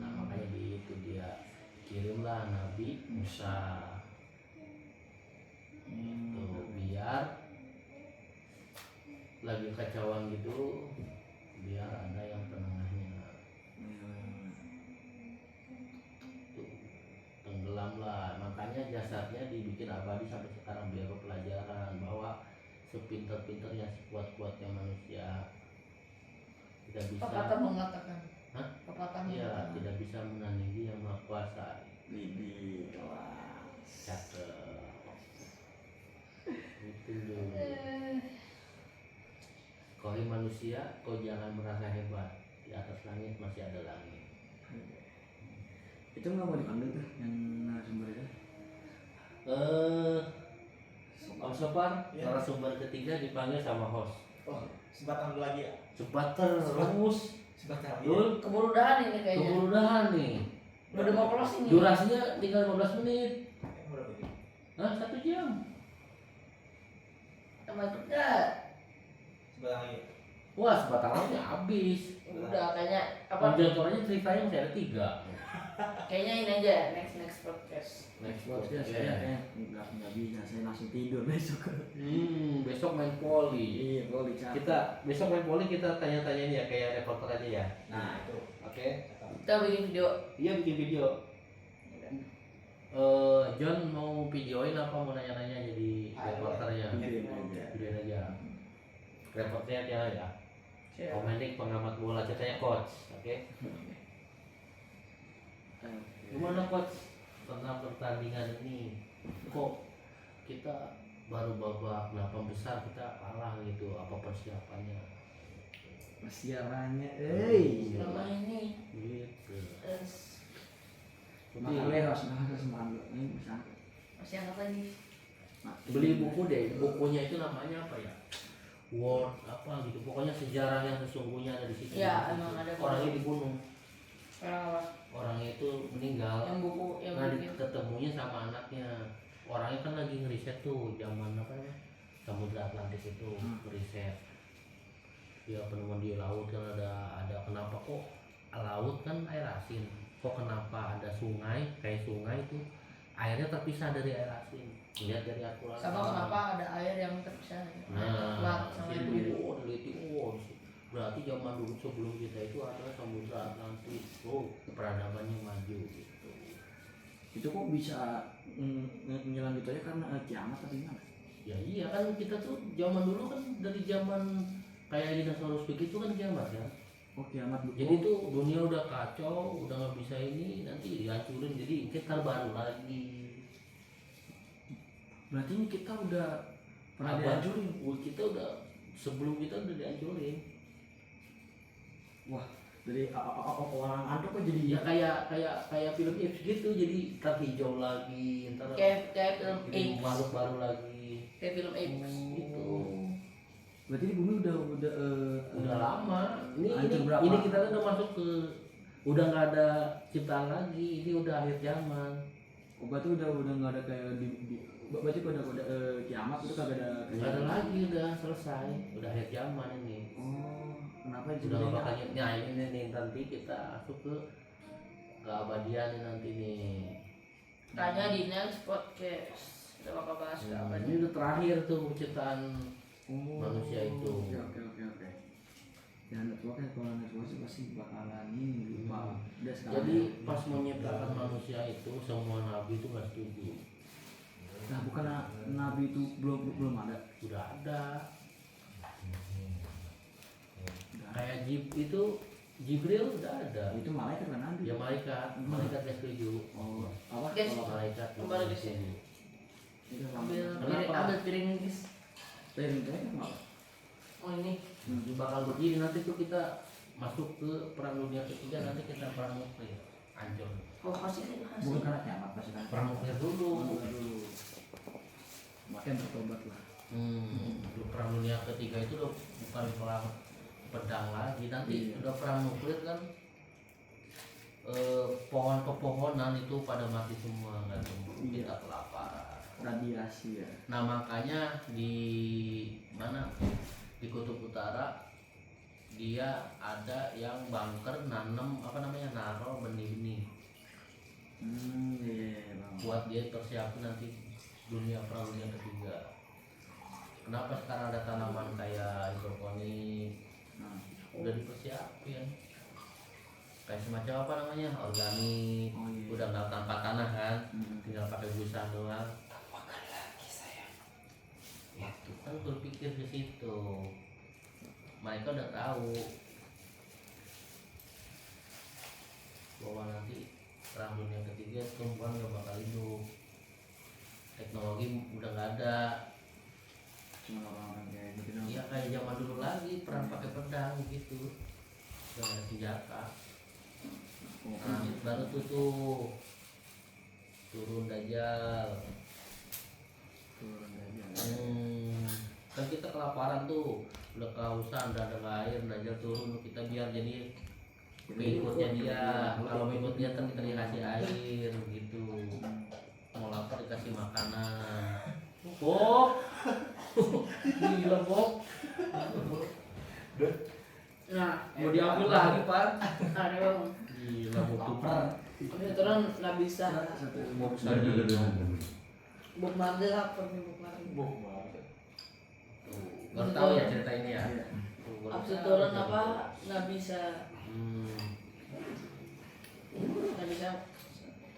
Nah makanya di itu dia kirimlah Nabi Musa tuh, biar lagi kacauan gitu, biar ada yang penengahnya tuh, tenggelam lah. Makanya jasadnya dibikin abadi sampai sekarang, biar pelajaran bahwa sepinter-pinternya, sekuat-kuatnya manusia tidak bisa. Apa kata mengatakan? Hah? Pepatahnya. Iya, tidak bisa menandingi yang maha kuasa. Widih. Cakep. Itu dulu. Kau manusia, kau jangan merasa hebat. Di atas langit masih ada langit. Itu nggak mau dipanggil tuh yang narasumber itu? Om Sopar, Iya. narasumber ketiga dipanggil sama host. Oh, sempat ambil lagi ya? Cepat terus. Sempat ambil. Dul, Keburu udahan ini kayaknya. keburu udahan nih. Udah mau closing nih. Durasinya tinggal 15 menit. Berapa ini? Hah, 1 jam. Sama itu enggak. Sempat lagi. Wah, sebatang lagi habis. Udah kayaknya apa? Moderatornya ceritanya masih ada 3. Kayaknya ini aja next podcast. Next Podcast saya kayaknya nggak bisa, saya langsung tidur besok. Besok main poli. Iya, boleh capek. Kita besok main poli kita tanya-tanyain ya kayak reporter aja ya. Nah, itu. Oke. Kita bikin video. Iya bikin video. John mau videoin apa mau nanya-nanya jadi reporternya? Videoin aja. Videoin aja. Reporternya dia ya. Siap. Komedik pengamat bola ceritanya coach. Oke. Gimana coach tentang pertandingan ini? Kok kita baru babak 8 besar kita kalah gitu? Apa persiapannya? Persiapannya, Selama ini Gitu. Makanya harus manggil ini bisa. masih angkat lagi. Beli buku deh, bukunya itu namanya apa ya? Word apa gitu, pokoknya sejarah yang sesungguhnya ada di situ. Ya, emang ada. Orangnya dibunuh, Sekarang apa? orangnya itu meninggal. Yang buku yang Nah, bikin. ketemunya sama anaknya. Orangnya kan lagi ngeriset tuh zaman apa ya? Samudra Atlantik itu ngeriset. Ya penemuan di laut kan ada kenapa kok laut kan air asin. Kok kenapa ada sungai kayak sungai itu airnya terpisah dari air asin. Lihat dari Al-Quran. Sama kenapa ada air yang terpisah? Nah, sama itu itu. teliti berarti zaman dulu sebelum kita itu adalah Samudra Atlantik. Oh, peradabannya maju gitu. Itu kok bisa ngilang gitu aja karena kiamat atau gimana? Ya iya kan kita tuh zaman dulu kan dari zaman kayak dinosaurus begitu kan kiamat ya. Oh kiamat. Jadi tuh dunia udah kacau, udah nggak bisa ini, nanti dihancurin jadi kita baru lagi. Berarti ini kita udah pernah Abad- dihancurin. Kita udah sebelum kita udah dihancurin. Wah, dari orang antuk kok jadi Ya kayak film Apes gitu, jadi ntar hijau lagi, ntar Kayak film gitu, Apes. makhluk baru lagi. Kayak film Apes. Gitu. Berarti di bumi udah Udah lama. Ini hancur berapa? ini kita udah masuk ke udah nggak ada ciptaan lagi. Ini udah akhir zaman. Oh, berarti udah nggak ada kayak berarti udah kiamat itu kagak ada Nggak ada lagi, udah selesai. Udah akhir zaman ini. Oh, kenapa Udah nggak bakal nah ini nih nanti kita masuk ke keabadian nih nanti nih. Tanya di next podcast. Kita bakal bahas apa Ini nih? udah terakhir tuh ciptaan manusia itu. Oke. Dan networknya kalau network sih pasti bakalan ini lupa. Udah sekarang. Jadi pas menciptakan manusia itu semua nabi itu nggak setuju. Nah, bukan nabi itu belum ada. Udah ada. Udah. Kayak itu Jibril udah ada. Itu malaikat kan nabi. Ya malaikat nggak setuju. Oh, apa? Guys, Kalau Malaikat kembali ke nggak setuju. itu Ambil sama. piring, Kenapa? ambil piring guys. Perintahnya kenapa? Oh ini. Bakal begini nanti tuh kita masuk ke perang dunia ketiga, nanti kita perang nuklir hancur. Oh kasih Bukan karena kiamat pasti kan. Perang nuklir dulu. Dulu. Makanya bertobat lah. Perang dunia ketiga itu udah bukan perang pedang lagi, nanti Iya. udah perang nuklir kan. Pohon-pepohonan itu pada mati semua kan, kita kelaparan. Radiasi ya. Nah makanya di mana di Kutub Utara dia ada yang bunker nanam apa namanya naro benih-benih Iya, Bang. buat dia persiapan nanti perang dunia ketiga. Kenapa sekarang ada tanaman kayak hidroponik Nah, udah dipersiapin kayak semacam apa namanya organik. Oh, iya. Udah nggak tanpa tanah kan, Hmm. tinggal pakai busa doang. Itu kan berpikir ke situ, mereka udah tahu. bahwa nanti perang dunia ketiga perempuan gak bakal hidup, teknologi udah nggak ada, Cuma orang-orang kayak gitu dong. ya kayak zaman dulu lagi perang pakai pedang gitu, gak ada senjata. Nah, baru tuh turun Dajjal. Turun aja. Kan kita kelaparan tuh, udah kehausan, udah ada air, Dajjal turun, kita biar jadi pengikutnya dia. Kalau pengikut dia kan kita dikasih air gitu, mau lapar dikasih makanan. Bob, gila Bob. Nah, Mau diambil lagi Pak. ada bang. Gila Bob tuh. Ini turun nggak bisa. Bob tadi. Bob Marley apa nih Bob Marley? Baru tahu ya cerita ini ya. Iya. Baru Abis tahu. turun apa nggak bisa, nggak bisa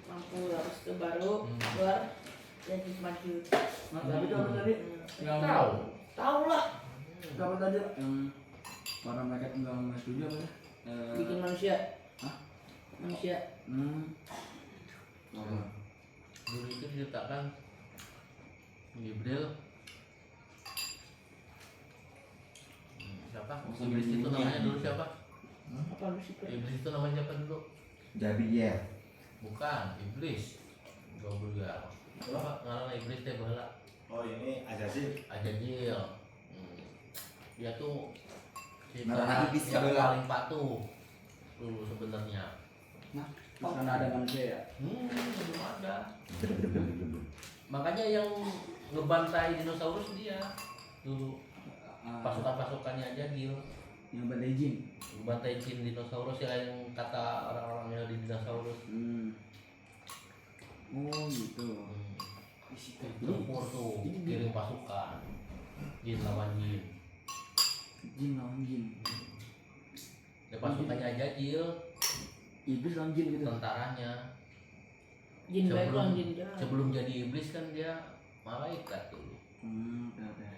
mampu, habis itu baru keluar jadi maju. Mas tapi itu apa tadi? Yang Tahu. Tahu lah, apa tadi? Yang para mereka tinggal nggak setuju apa? bikin manusia. Hah? Manusia. Oh. Dulu itu diceritakan Jibril. Siapa? Iblis itu namanya dulu siapa? Apa Lucifer? Iblis itu namanya siapa dulu? Jabiel. Bukan, Iblis. Goblok ya. Apa ngaran Iblis teh baheula? Oh ini Azazil. Ajajil. Dia tuh si Ngaran Tuhan iblis yang baheula. paling patuh dulu sebenarnya. Nah, terus karena ada manusia ya. Belum ada. Makanya yang ngebantai dinosaurus dia dulu. Pasukan-pasukannya Ajajil. Yang badai jin. Bantai jin dinosaurus yang kata orang-orang yang di dinosaurus. Oh gitu. Tempur tuh kirim pasukan jin lawan jin. Jin lawan jin. Ya pasukannya Ajajil, Iblis lawan jin gitu. tentaranya. Jin baik lawan jin jahat. Sebelum jadi iblis kan dia malaikat dulu. Oke.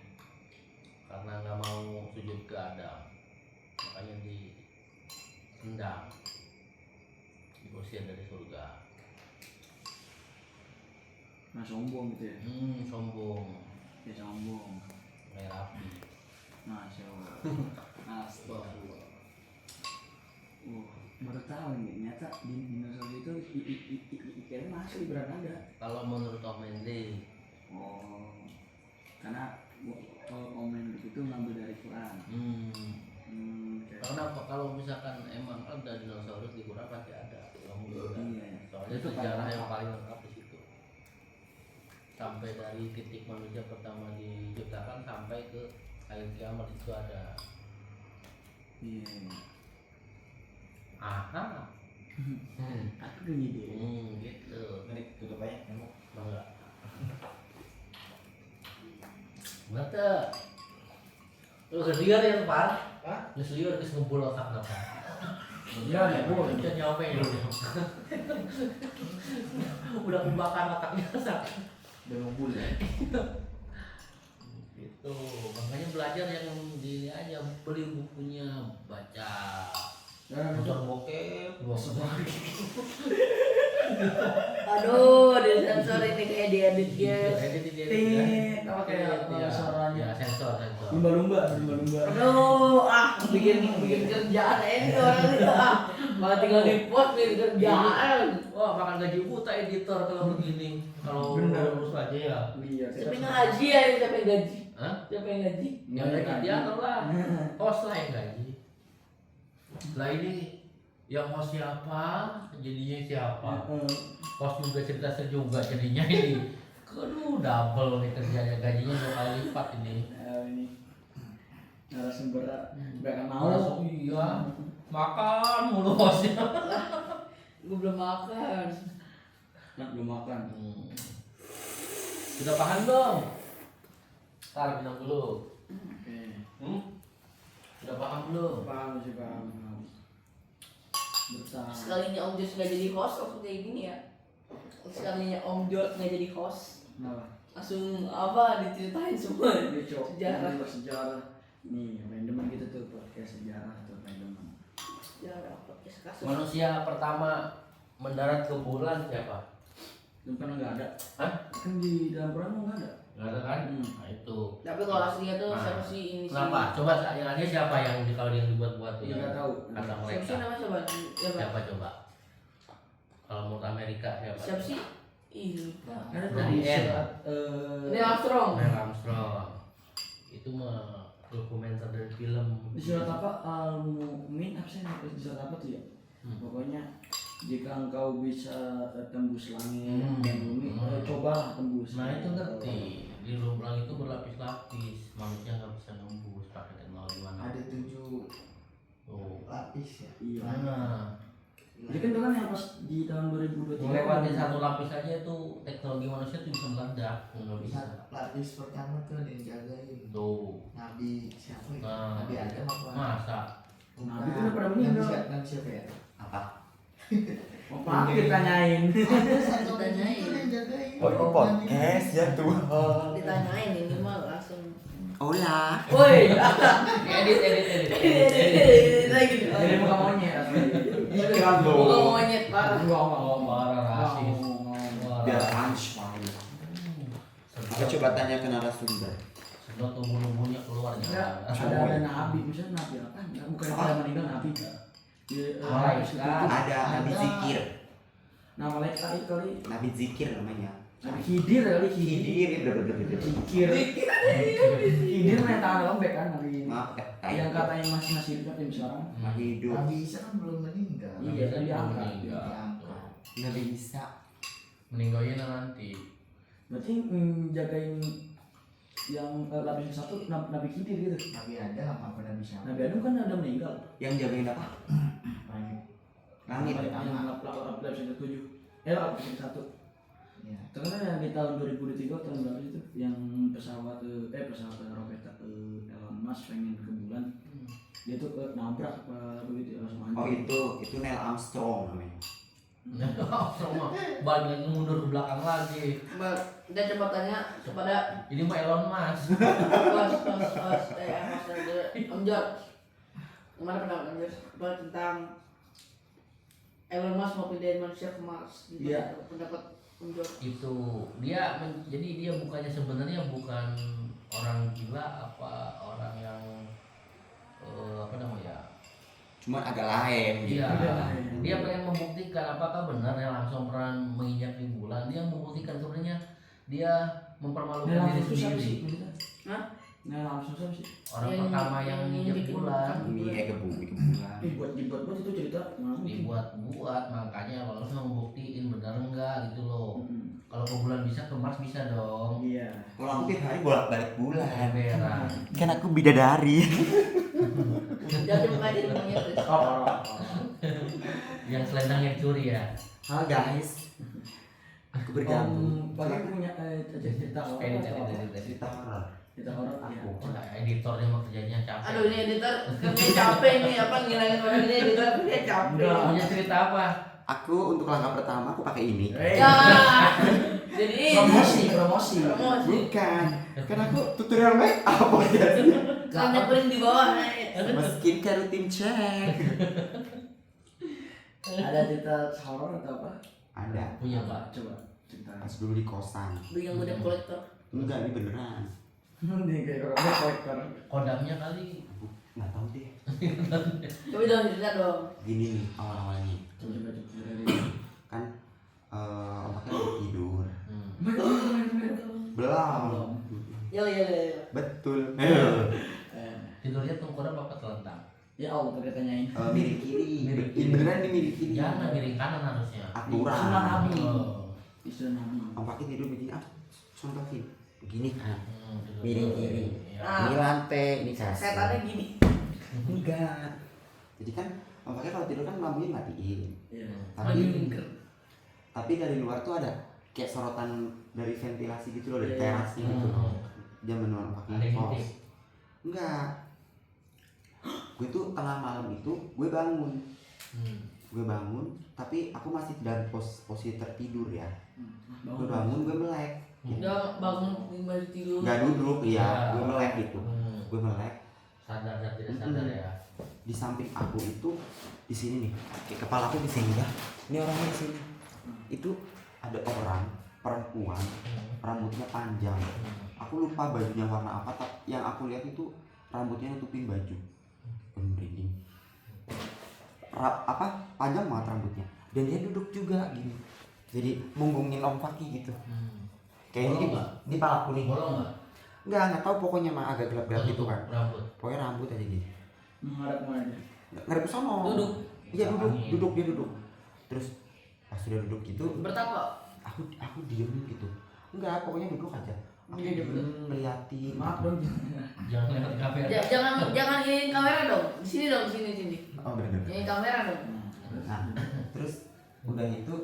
Karena nggak mau sujud ke Adam, makanya ditendang, diusir dari surga. Nah sombong gitu ya. Sombong, Ya sombong. kayak api. Masya Allah. Astagfirullah. Baru tahu nih, ternyata di dinosaurus itu ikannya masih beneran ada. Kalau menurut Om Mendy, Oh, karena Om Mendy itu ngambil dari Quran. karena apa? Kalau misalkan emang ada dinosaurus di Quran pasti ada. Iya. Soalnya Itu sejarah paling yang paling lengkap di situ. Sampai dari titik manusia pertama diciptakan sampai ke akhir kiamat itu ada. Iya. Aha. Aku punya ide. Gitu. Ini tutup aja kamu. Bangga. Mata. Lu seliur ya Pak? Hah? Lu seliur geus ngumpul otak apa? Iya, ya, Bu. Bisa nyampe dulu. Udah kebakar otaknya sak. Udah ngumpul ya. Gitu. Makanya belajar yang di aja, beli bukunya, baca. Nonton bokep, Aduh, disensor ini kayak diedit guys. Apa kayak suaranya? Ya, sensor. Lumba-lumba. Aduh, bikin kerjaan ini orang itu malah tinggal di post bikin kerjaan. Wah, makan gaji buta editor kalau begini. Kalau Bener. lulus aja ya. Iya. Siapa yang ngaji ya? Siapa yang gaji? Hah? Siapa yang gaji? Yang gaji dia lah. Host lah yang gaji. Lah ini yang host siapa? Jadinya siapa? Host juga cerita juga jadinya ini. Aduh, double nih kerjanya, gajinya 2 kali lipat ini. Ini narasumber gak mau. Langsung iya. Makan mulu hostnya. Gue belum makan. Nah, belum makan. Sudah paham dong? Ntar bilang dulu. Oke. Sudah paham belum? Paham sih, paham. Bersama. Sekalinya Om Jos nggak jadi host langsung kayak gini ya. Sekalinya Om Jos nggak jadi host Kenapa? langsung apa diceritain semua Ini cok, sejarah. ini bersejarah. Nih, random gitu tuh podcast sejarah tuh random. Jarang podcast kasus. Manusia pertama mendarat ke bulan siapa? Belum pernah nggak ada. Hah? Kan di dalam Quran nggak ada. Nggak ada kan? Nah itu. Tapi kalau aslinya tuh Nah, siapa sih ini sih? Kenapa? Coba yang ada siapa yang kalau yang dibuat-buat tuh? Iya, yang nggak tahu. Kata Siapa mereka. sih namanya coba? Ya, Pak. Siapa coba? Kalau menurut Amerika siapa? Siapa sih? Ih, lupa. Ada Dari tadi N. surat Neil Armstrong. Neil Armstrong. Itu mah dokumenter dari film. di surat apa Al-Mu'min apa sih di surat apa tuh ya? Pokoknya jika engkau bisa tembus langit dan bumi, cobalah tembus. Nah itu ngerti. Di lubang itu berlapis-lapis. Manusia nggak bisa nembus pakai teknologi mana. Ada 7 Tuh. lapis ya. Iya. Nah, Jadi kan itu kan yang pas di tahun 2023 melewati satu lapis aja itu teknologi manusia tuh bisa meledak. Nggak bisa. Lapis pertama tuh ada yang jagain. Tuh. Nabi siapa ya? Nah. Nabi Adam apa? Masa? Nabi kan udah pada meninggal. Nabi siapa ya? Apa? Mau pakai tanyain. Ada satu Ditanyain. itu yang jagain. Oh ini podcast ya Tuhan. Ditanyain ini mah langsung. Hola. Woi, Edit. lagi. Jadi muka monyet asli. Iklan Bukan dong. monyet parah. Parah rasis. Biar punchline. Aku coba tanya ke narasumber. Sedot ubun-ubunnya keluar Enggak, jangan. ada nabi, misalnya nabi apa? Bukan yang meninggal nabi. Malaikat. Ada Nabi Zikir. Nah, malaikat kali Nabi Zikir namanya. Nabi Khidir kali Khidir. Hidir. Zikir. Khidir main tangan lembek kan nabi. Maaf. Yang katanya masih hidup tapi sekarang. Masih hidup. Nabi Isa kan belum meninggal. Iya, kan diangkat. Diangkat. Nabi Isa. Meninggalnya nanti. Berarti jagain yang lapis satu Nabi Khidir gitu. Nabi Adam apa Nabi siapa? Nabi Adam kan ada meninggal. Yang jagain apa? Langit. Yang lapis ketujuh. Lapis satu. Iya. Ternyata yang di tahun 2023 tahun berapa itu yang pesawat roket Elon Musk pengen ke bulan. Dia tuh nabrak apa begitu langsung Oh hancur. itu Neil Armstrong namanya. Sama bagian mundur ke belakang lagi. Mbak, kita coba tanya kepada Ini mah Elon Musk. Mas Om George. Gimana pendapat Om George tentang Elon Musk mau pindahin manusia ke Mars? Gimana Iya. pendapat Om George? Itu dia jadi dia bukannya sebenarnya bukan orang gila apa orang yang apa namanya? Cuma agak lain gitu. Iya, dia pengen membuktikan apakah benar Neil Armstrong pernah menginjak di bulan. Dia membuktikan sebenarnya dia mempermalukan diri sendiri. Hah? Nah langsung siapa sih? Orang Yang pertama yang menginjak di bulan Ini bumi ke bulan. Dibuat itu cerita mana? dibuat makanya kalau harus membuktiin benar enggak gitu loh. Kalau ke bulan bisa ke Mars bisa dong. Iya. Kalau aku tiap hari bolak-balik bulan. Merah. Kan aku bidadari. Jadi makanya dia monyet. Yang selendang yang curi ya. Halo guys. Aku bergabung. Paling punya cerita horor Edit atau apa? Cerita horor. Cerita horor Aku. Nah, editornya mah kerjanya capek. Aduh ini editor kerjanya capek nih apa ngilangin orang ini editor kerjanya capek. Enggak. Punya cerita apa? Aku untuk langkah pertama aku pakai ini. Ya. Jadi Promosi. Bukan. Kan aku tutorial make up ya. kan nyeperin di bawah. Sama skincare rutin cek. Ada cerita horor atau apa? Ada. Punya Pak. Coba cerita. Pas dulu di kosan. Bingung udah kolektor. Enggak, ini beneran. Ini kayak orang kolektor. Kodamnya kali. Aku nggak tahu deh. Coba dong cerita dong. Gini nih awal-awalnya. Coba cerita. Kan omaknya lagi tidur. Belum. Belum. Ya. Betul. Tidurnya tengkorak apa telentang? Ya Allah tadi tanyain. Miring kiri. Miring Ini beneran di miring kiri. Jangan miring kanan harusnya. Sunnah Aturan. Nabi. Oh. Istilah Nabi. Omaknya tidur begini. Contohin. Begini kan. Tidur. Miring kiri. Ya. Ini lantai, ini kasur. Setannya gini. Enggak. Jadi kan omaknya kalau tidur kan lampunya matiin. Iya. Tapi dari luar tuh ada kayak sorotan dari ventilasi gitu loh, dari Iya. terasnya gitu. Jam menuan Ada pakai yang kos. ngintip. Enggak. Gue tuh tengah malam itu gue bangun. Gue bangun, tapi aku masih dalam posisi tertidur ya. Gue bangun, gue melek. Udah bangun di baju tidur. Enggak duduk, Ya. iya. Gue melek gitu. Gue melek. sadar dan tidak sadar ya. Di samping aku itu di sini nih, kayak kepala aku di sini ya. Ini orangnya di sini. Itu ada orang perempuan, rambutnya panjang. Aku lupa bajunya warna apa, tapi yang aku lihat itu rambutnya nutupin baju. Merinding. Panjang banget rambutnya. Dan dia duduk juga gini. Jadi munggungin Om Fakih gitu. Kayaknya di palaku nih. Bolong Enggak tahu pokoknya mah agak gelap-gelap gitu kan. Rambut. Pokoknya rambut aja gini. Menghadap mana? Ngarep ke sono. Duduk. Iya duduk dia duduk. Terus pas sudah duduk gitu, Bertapa. aku diem gitu. Enggak, pokoknya duduk aja. Aku Iya, diem ngeliatin. Maaf gitu. dong. Jangan lihat kamera. Jangan ini kamera dong. Di sini dong, sini. Oh bener. Ini kamera dong. Nah, terus udah itu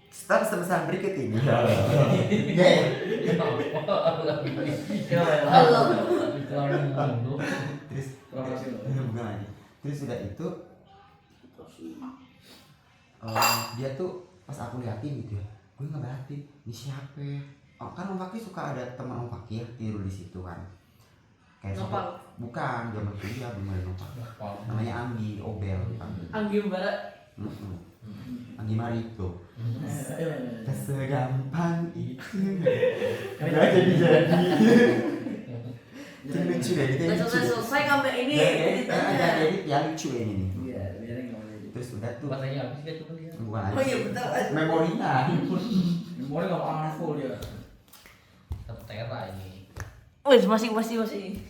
start sebesar berikut ini. Allah. Terus bukan lagi. Terus udah itu dia tuh pas aku liatin gitu ya, gue ngebatin ini siapa ya? Kan Om Fakih suka ada teman Om Fakih ya tidur di situ kan. Kayak Nopal. bukan zaman kuliah belum ada Nopal. Namanya Anggi Obel dipanggil. Anggi Barat. Anggi Marito. Segampang itu. Nggak jadi. Itu lucu deh, itu Udah lucu. selesai kamera ini. Ya lucu ya ini nih. Iya, biarin nggak boleh. Terus udah tuh Baterainya habis gak tuh dia? bukan Oh iya betul. memorinya. Memori nggak mau full dia. Tertera ini. Wih, masih.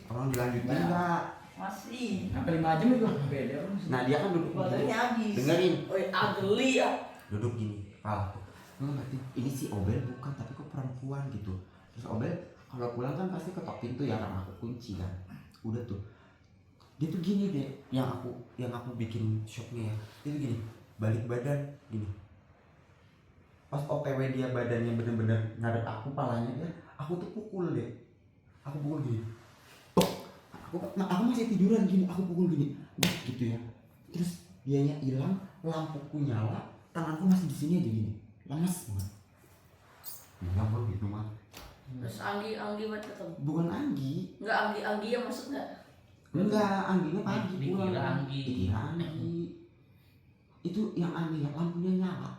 Orang dilanjutin enggak? Masih. Sampai 5 jam itu beda. Nah dia kan duduk Baterainya habis. Dengerin. Wih, ageli ya. Duduk gini kepala aku ngerti ini si Obel bukan tapi kok perempuan gitu. Terus Obel kalau pulang kan pasti ketok pintu ya karena aku kunci kan. Udah tuh dia tuh gini deh yang aku bikin shocknya ya. Dia tuh gini balik badan gini. Pas OTW dia badannya bener-bener ngadep aku palanya dia, aku tuh pukul deh. Aku pukul gini. Aku masih tiduran gini, aku pukul gini. Gitu ya. Terus dianya hilang, lampuku nyala, tanganku masih di sini aja gini. Lemes banget. Enggak bro gitu mah. Terus Anggi buat ketemu. Bukan Anggi. Enggak Anggi yang masuk enggak? Enggak, Angginya pagi pulang. Dikira Anggi. Dikira Anggi. Itu yang aneh ya, lampunya nyala.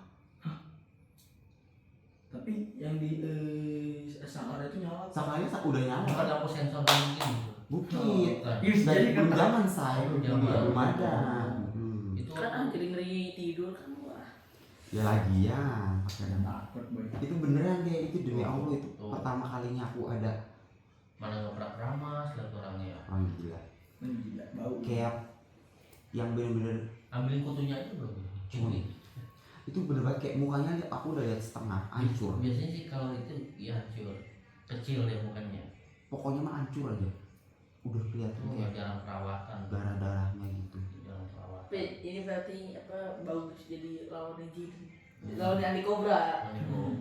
Tapi yang di Saklar itu nyala. Saklanya udah nyala. Bukan lampu sensor begini. Bukit. Iya, Dari jadi kan zaman saya belum ada. Itu Kan ngeri tidur kan wah. Ya lagian, makanya. takut boy. Itu beneran deh, itu demi Allah itu Tuh. pertama kalinya aku ada mana nggak pernah keramas lihat orangnya. orang gila. Gila, bau. Kayak yang bener-bener Ambilin kutunya itu belum? Curi. itu bener banget kayak mukanya aku udah lihat setengah hancur. Biasanya sih kalau itu ya hancur. Kecil ya mukanya. Pokoknya mah hancur aja. Udah kelihatan Oh, kayak jarang perawatan. darah-darahnya gitu. Jarang perawatan. Ini berarti apa bagus jadi lawan jin. Lawan Andi Cobra.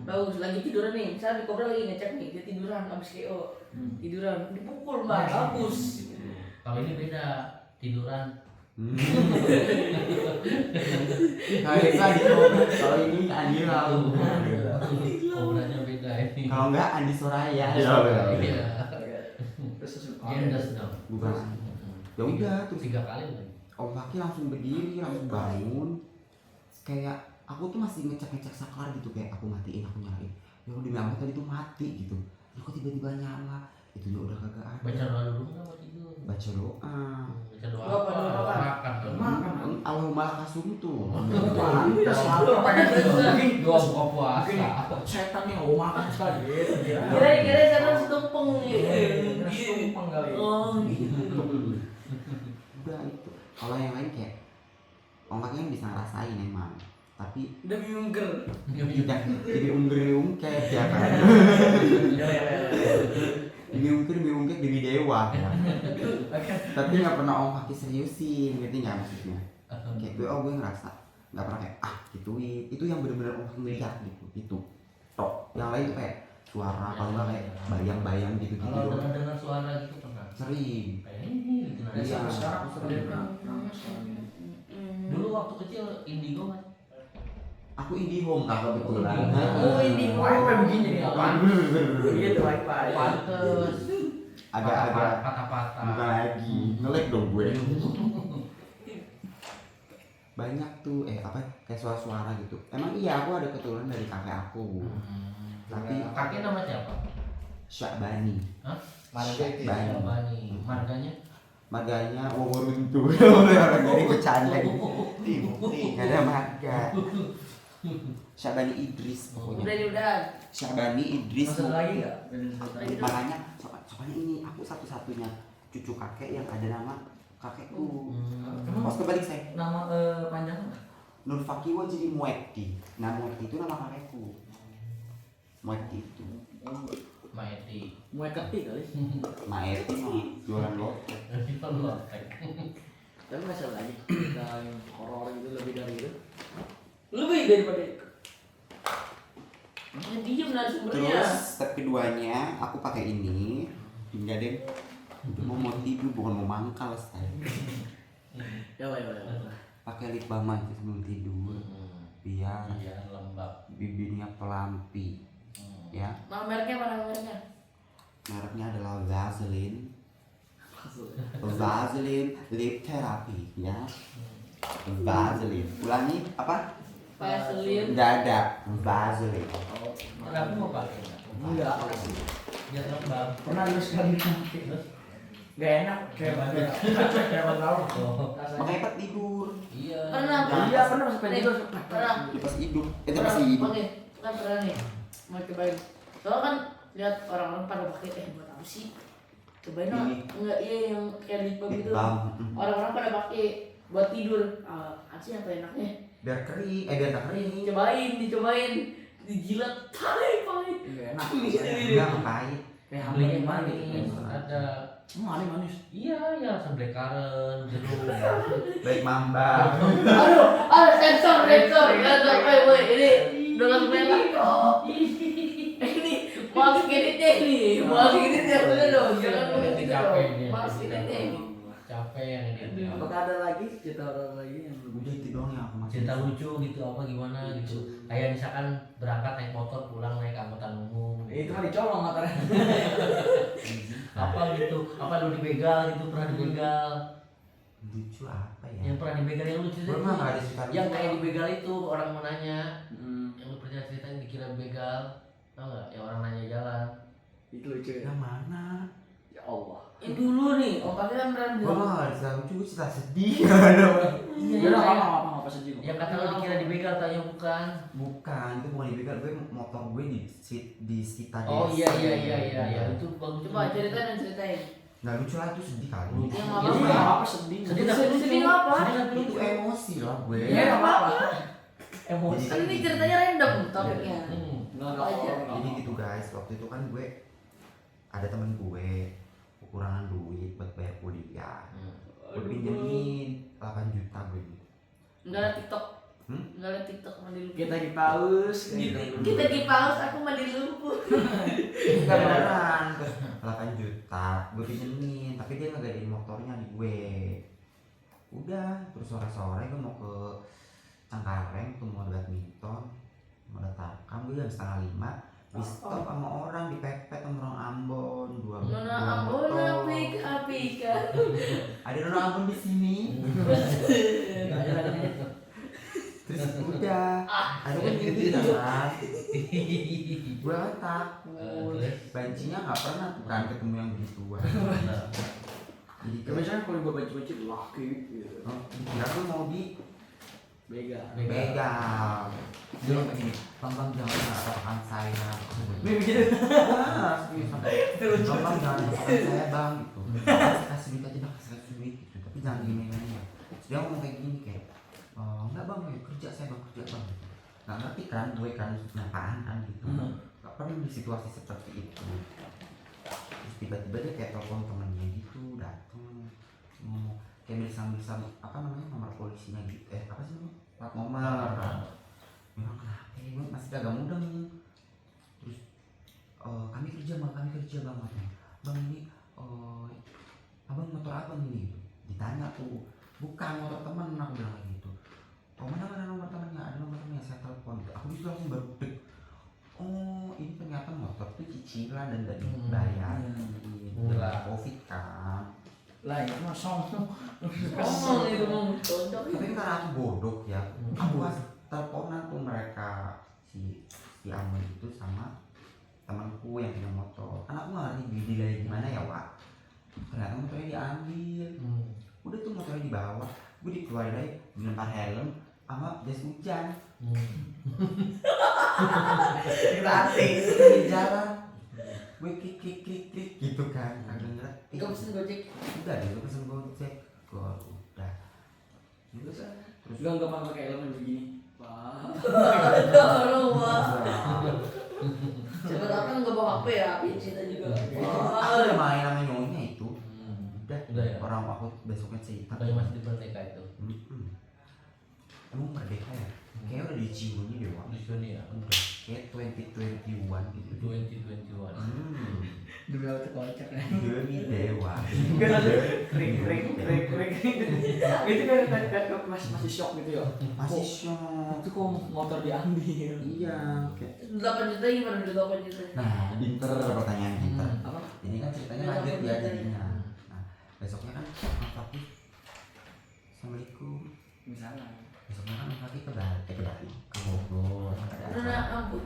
Bagus lagi tiduran nih. Misalnya Andi Cobra lagi ngecek nih, dia tiduran abis KO. Tiduran dipukul Mbak, bagus. Kalau ini beda, tiduran. Kalau ini Andi Lau. Kobranya beda ini. Kalau enggak Andi Soraya. Iya. Terus Gendas dong. Bukan. Ya udah terus 3 kali lagi. Om Fakih langsung berdiri, langsung bangun. Kayak aku tuh masih ngecek saklar gitu, kayak aku matiin, aku nyalain. Ya udah demi Allah tadi tuh mati gitu. Terus kok tiba-tiba nyala. Itu juga udah kagak ada. Baca doa dulu nggak buat tidur? Baca doa. Baca doa Doa apa? apa? Doa apa? Makan dong. Allahumma lakasum tuh. Udah selalu pengen Doa buka puasa. setan nih mau makan sekali. Kira-kira saya tumpeng nih. Tumpeng kali. Oh, Udah itu. Kalau yang lain kayak Om Fakih kan bisa ngerasain emang. Tapi demi ungger. tidak jadi ungkep ya kan. Demi ungkep demi dewa ya. Tapi nggak pernah Om Fakih seriusin, ngerti nggak maksudnya? Kayak gue gue ngerasa nggak pernah kayak gituin. Itu yang benar-benar Om Fakih lihat gitu. Itu tok. Yang lain tuh kayak suara kalau nggak kayak bayang-bayang gitu gitu. Kalau dengar suara gitu pernah? Sering. Kayak ini gitu. Nah, Iya. Sekarang aku sering Dulu waktu kecil indigo kan? Aku IndiHome kebetulan. Oh, ini wifi begini nih. Bener. Gitu wifi. Pantes. agak patah-patah. bukan lagi nge-lag dong gue. Banyak tuh apa kayak suara-suara gitu. Emang iya aku ada keturunan dari kakek aku. Tapi Kakek nama siapa? Syakbani. Hah? Syakbani. Bani. Marganya? Marganya Wawuruntu. Orang dari bercanda gitu. Gak ada marga. Syakbani Idris pokoknya. Udah. Syakbani Idris. Masuk lagi nggak? Makanya soalnya ini aku satu-satunya cucu kakek yang ada nama kakekku. Pas kebalik saya. Nama panjang apa? Nur Fakiwa jadi Muekti. Nah Muekti itu nama kakekku. Muekti itu. Maeti. Muay keti kali. Maeti mah jualan lotek. Tapi masuk lagi. Kita yang horor gitu lebih dari itu. Lebih daripada itu. Ya diem lah sumbernya. Terus step keduanya aku pakai ini. Enggak deh. Itu mau tidur bukan mau mangkal saya. Ya. Pakai lip balm aja sebelum tidur. Biar Lembab. bibirnya pelampi. Ya. Nama mereknya mana mereknya? Mereknya adalah Vaseline. Vaseline lip therapy ya. Vaseline. Ulangi apa? Vaseline. Enggak ada. Vaseline. Kenapa mau pakai? Enggak. Biar lembab. Pernah lu sekali pakai. Gak enak kayak tahu. Makanya pas tidur. Iya. Pernah. Iya pernah sampai Nih, tidur. Pernah. Di pas hidup. Itu Pernah. pas hidup. Oke, kan pernah nih. Mau cobain. Soalnya kan lihat orang-orang pada pakai buat apa sih? Cobain lah. Ini. Enggak, iya yang kayak lip balm Lip gitu. balm. Orang-orang pada pakai buat tidur. Asli apa enaknya? Biar kering, biar tak kering. Dicobain. Dijilat. Pahit. Enggak enak. Enggak ngapain. Kayak Belinya hamil manis. Ada. Manis. Iya, sebelah karen, jeruk. Baik mamba. Aduh, sensor. Woi, ini udah merah. Ini masukin ini. Udah dong. Jangan begitu dong. Masukin ini. Capek yang ini. Apakah ada lagi cerita horor lagi yang Udah itu doang yang aku masih. Cerita lucu gitu apa gimana gitu. Kayak misalkan berangkat naik motor pulang naik angkutan umum. itu kan dicolong motornya. Apa gitu? Apa lu dibegal gitu pernah dibegal? Lucu apa ya? Yang pernah dibegal yang lucu Gue mah nggak ada cerita Yang lucu. kayak dibegal itu orang mau nanya. Yang lu pernah ceritain dikira begal. Tau nggak? Yang orang nanya jalan. Itu lucu ya. Yang mana? Ya Allah. Ini dulu nih, Om Pati kan pernah Gue bilang. mah nggak ada cerita lucu, gue cerita sedih. Nggak ada. Iya, Ya udah kayak- apa sedih kok. yang kata lu dikira dibegal tanya bukan. Bukan, itu bukan dibegal. Gue motor gue di sekitar Oh desa. iya itu bagus. Coba ceritain. Nggak lucu lah, itu sedih kali. Lucu. Yang Jadi apa? nggak apa sedih. Sedih tapi lucu. Sedih apa? Sedih tapi Itu lucu. emosi lah gue. Ya nggak apa-apa. Emosi. Kan ini ceritanya random topiknya. Nggak aja. Jadi gitu guys, waktu itu kan gue ada temen gue kekurangan duit buat bayar kuliah. Gue pinjemin 8 juta gue gitu. Enggak ada TikTok. Hmm? Enggak ada TikTok mandi lumpur. Kita paus. Kita di pause, aku mandi lumpur. Enggak beneran, terus 8 juta gue pinjemin, tapi dia ngegadein motornya di gue. Udah, terus sore-sore gue mau ke Cengkareng tuh mau badminton, mau datang gue jam 4:30 di stop sama orang, dipepet sama orang Ambon, dua Nona motor. Ambon pika. Ada orang Ambon di sini. Terus udah, ada kan gitu kan. Gue kan takut, bancinya nggak pernah tuh kan ketemu yang begituan. Jadi Ya biasanya kalau gue baca-baca laki gitu. kira gue mau di Bega. begal. Dia ngomong begini, bang jangan katakan saya. Begitu. Wah, bang jangan katakan saya bang gitu. Kasih duit aja, kasih duit gitu. Tapi jangan gini-gini ya. Dia ngomong kayak gini kayak, enggak bang, kerja saya bang, kerja bang. Nggak ngerti kan gue kan apaan kan gitu. Nggak pernah di situasi seperti itu. Terus tiba-tiba dia kayak telepon temennya gitu, datang ngomong kayak bisa apa namanya nomor polisinya gitu, apa sih namanya plat nomor. Memang kenapa ya, gue masih agak muda nih. Terus kami kerja bang katanya. Bang ini abang motor abang ini gitu. Ditanya tuh, bukan motor teman, aku bilang kayak gitu. Oh mana nomor temannya, ada nomor temannya, saya telepon gitu. Aku bisa langsung baru dek, oh ini ternyata motor tuh cicilan dan dari bayar. udah covid kan. Lah itu mah sombong. Ngomong itu mau cocok. Tapi karena aku bodoh ya, aku pas teleponan tuh mereka si Amel itu sama temanku yang punya motor. Karena aku nggak ngerti delay gimana ya Wak. Ternyata motornya diambil. Udah tuh motornya dibawa, gue dikeluarin dari dilempar helm sama jas hujan. Gratis. Di jalan, gue klik gitu kan, agak ngerti. Gak pesen Gojek. Udah deh, gue pesen Gojek, gue udah. Gitu kan. Terus Enggak pakai elemen begini. Wah. Aduh, wah. udah. Siapa tahu kan nggak bawa HP ya, kita juga. Aku Wah. udah main sama nyonya itu. Udah ya? Orang aku besoknya cerita. Bukannya masih di Merdeka itu? Emang merdeka ya? Kayaknya udah diciumi deh Wak. Di sini ya? Udah, kayak 2021 gitu. 2021. Demi auto kocak ya. Demi dewa. Krik. Itu kan masih shock gitu ya. Masih shock. Itu kok motor diambil. Iya, kayak 8 juta gimana dulu 8 juta? nah, pinter pertanyaan kita. Apa? Ini kan ceritanya lanjut ya jadinya. Nah, besoknya kan Mas Fakih, Assalamualaikum. Misalnya. Besoknya kan Mas Fakih ke Bali, ke Bogor. Ada Udah acara, ampun.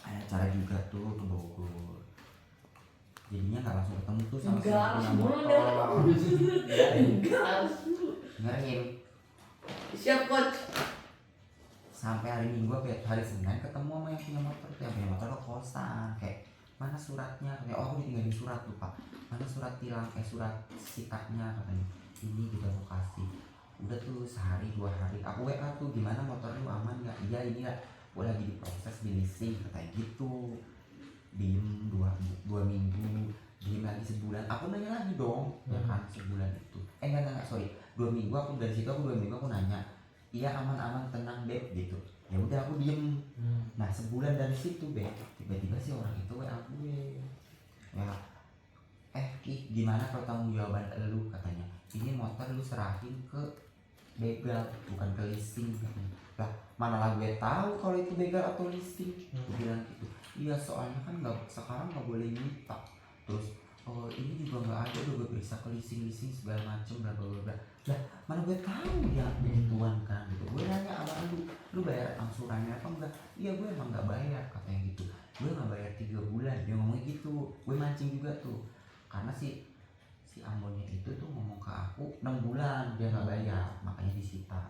ada acara juga tuh ke Bogor. Jadinya nggak langsung ketemu tuh sama si Enggak, punya sebelum motor. deh. Enggak. Dengerin. Siap coach. Sampai hari Minggu apa ya, hari Senin ketemu sama yang punya motor tuh, yang punya motor ke kosan. Kayak mana suratnya, katanya oh aku ditinggalin surat lupa, mana surat tilang, surat sikatnya, katanya ini kita mau kasih. Udah tuh sehari 2 hari aku WA tuh, gimana motor lu aman nggak? Iya ini ya, gue lagi diproses di leasing, katanya gitu. Diem 2 minggu, diem lagi sebulan, aku nanya lagi dong, ya kan sebulan itu enggak sorry 2 minggu, aku dari situ aku 2 minggu aku nanya, iya aman tenang beb gitu. Ya udah aku diem. Nah sebulan dari situ beb, tiba-tiba si orang itu WA gue ya, Ki gimana kalau tanggung jawaban lu, katanya ini motor lu serahin ke begal bukan ke leasing, katanya. Lah mana lah gue tahu kalau itu begal atau leasing. Gue bilang gitu, iya soalnya kan sekarang nggak boleh nyita. Terus oh ini juga nggak ada, udah gue periksa ke leasing segala macem bla bla bla. Lah mana gue tahu ya begituan kan gitu. Gue nanya sama lu bayar angsurannya apa enggak? Iya gue emang nggak bayar, katanya gitu. Gue nggak bayar 3 bulan, dia ngomong gitu. Gue mancing juga tuh, karena si Ambonnya itu tuh ngomong ke aku 6 bulan dia nggak bayar, makanya disita.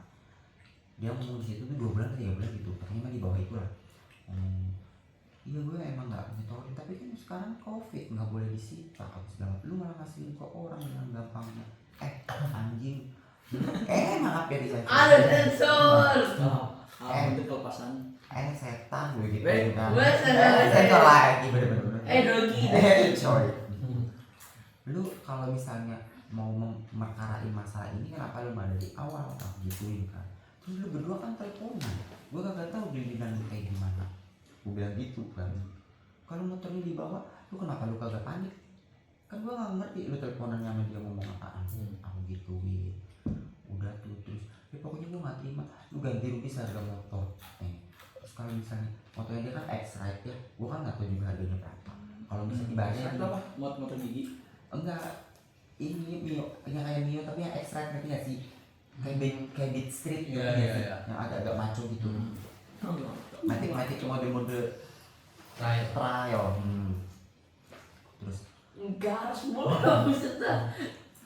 Dia ngomong di situ tuh 2 bulan 3 bulan gitu, katanya mah di bawah itu lah. Iya gue emang nggak nyetorin, tapi kan sekarang covid nggak boleh disita. Aku bilang lu malah ngasihin ke orang dengan gampangnya. Anjing. Maaf ya disensor. Ada sensor. Itu kelepasan. Setan gue gitu Weh, kan. gue sensor. Sensor lagi bener-bener. Dogi. Coy. Lu kalau misalnya mau memperkarain masalah ini, kenapa lu malah dari awal aku gituin kan? Terus lu berdua kan teleponan, gue kagak tahu dilinan lu kayak gimana. Gue bilang gitu kan, kalau motornya dibawa, lu kenapa lu kagak panik? Kan gue gak ngerti lu teleponannya sama dia ngomong apaan. Aku gituin. Udah tuh terus, ya pokoknya gue gak terima. Lu ganti rugi harga motor. Terus kalau misalnya motornya dia kan X-Ride ya, gue kan gak tahu juga harganya berapa. Kalau misalnya dibayar Itu apa? Motor gigi. enggak, ini Mio, yang kayak Mio tapi yang X-Ride, ngerti gak sih? Kayak Beat Street gitu, Iya. yang agak-agak maco gitu. Matic mode trial. Terus Enggak, semua nggak bisa dah.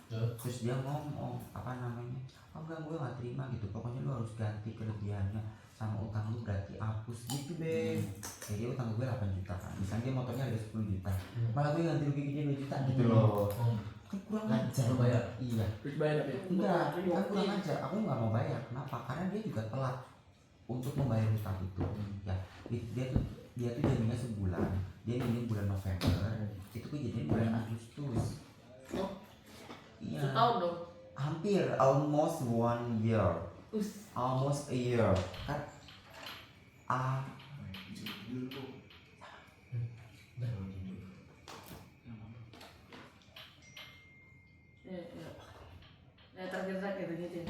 terus dia ngomong apa namanya, enggak gue gak terima gitu, pokoknya lu harus ganti kelebihannya sama utang lu berarti hapus gitu deh. Jadi utang gue 8 juta kan, misalnya dia motornya ada 10 juta, malah gue ganti rugi dia 2 juta gitu loh. Kan kurang ajar. Lu bayar? Iya. Bayar ya? Enggak, kan kurang ajar. Aku nggak mau bayar. Kenapa? Karena dia juga telat untuk membayar utang itu. Ya, dia tuh jadinya sebulan. Dia minjem bulan November. Itu kejadian bulan Agustus. Oh, Iya. setahun dong. Hampir, almost 1 year. Almost a year. Kan? Ya, terakhir gitu.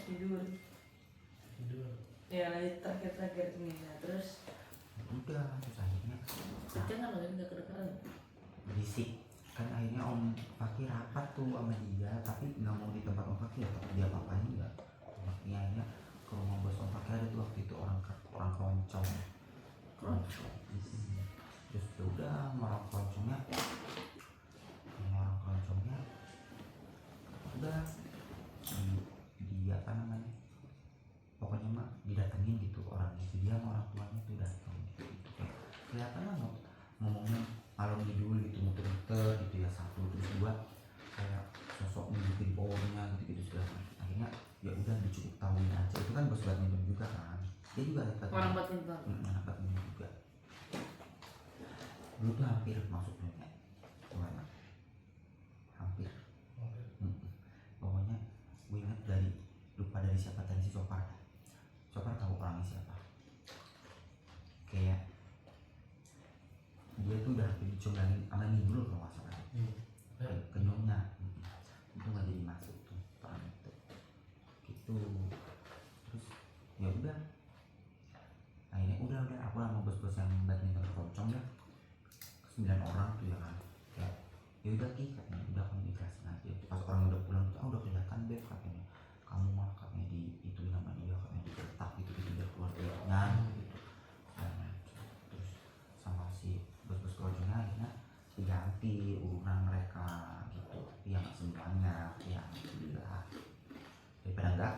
Tidur. Ya, terakhir ini. Nah, terus Udah, terus akhirnya Sekian kan nggak kedengeran. berisik kan. Akhirnya Om Fakir rapat tuh sama dia, tapi nggak mau di tempat Om Fakir, dia apa-apain nggak. Makanya akhirnya ke rumah bos Om Fakir ada tuh waktu itu orang keroncong. Terus ya udah orang keroncongnya udah dia apa namanya, pokoknya mah didatengin gitu orangnya, dia sama orang tuanya tuh datang gitu. Kayak kelihatan lah ngomongnya malam ngidul gitu, muter-muter gitu ya, satu terus dua kayak sosok nunjukin powernya gitu segala macam. Akhirnya ya udah dicukup tahuin aja, itu kan bos badminton juga kan, dia juga ada Orang badminton. anak badminton juga. Dulu tuh hampir masuknya gimana, hampir. Pokoknya gue inget lupa dari siapa tadi, si Sopar tahu orangnya siapa. Kayak dia tuh udah hampir dicomblangin sama Nidul kalau nggak salah, ke nyonya. Itu nggak jadi masuk tuh orang itu gitu. Terus ya udah akhirnya udah aku sama bos-bos yang badminton keroncong ya, 9 orang tuh ya kan. Kayak ya udah Ki katanya, udah kamu ikhlasin aja. Pas orang udah pulang tuh udah kelihatan Beb katanya, kamu mah katanya di itu namanya dia katanya diletak gitu udah keluar duitnya gitu. Terus sama si bos-bos keroncongnya akhirnya diganti urunan mereka gitu, tapi yang semuanya ya alhamdulillah daripada enggak.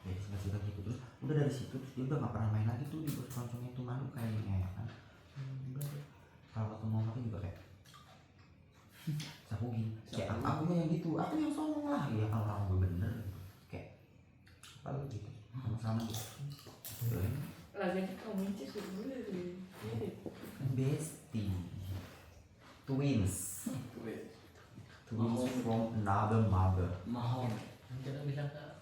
Ya sudah gitu. Terus udah dari situ terus dia udah gak pernah main lagi tuh di bos keroncongnya itu, malu kayaknya ya kan. Udah deh kalau ketemu lagi juga kayak sapu gini, kayak aku yang gitu, aku yang sombong lah ya kan, orang gue bener gitu. Kayak apa lu gitu sama-sama gitu. Lagi kamu sih dulu. Bestie, twins from another mother. Mahon. Kita bisa nggak?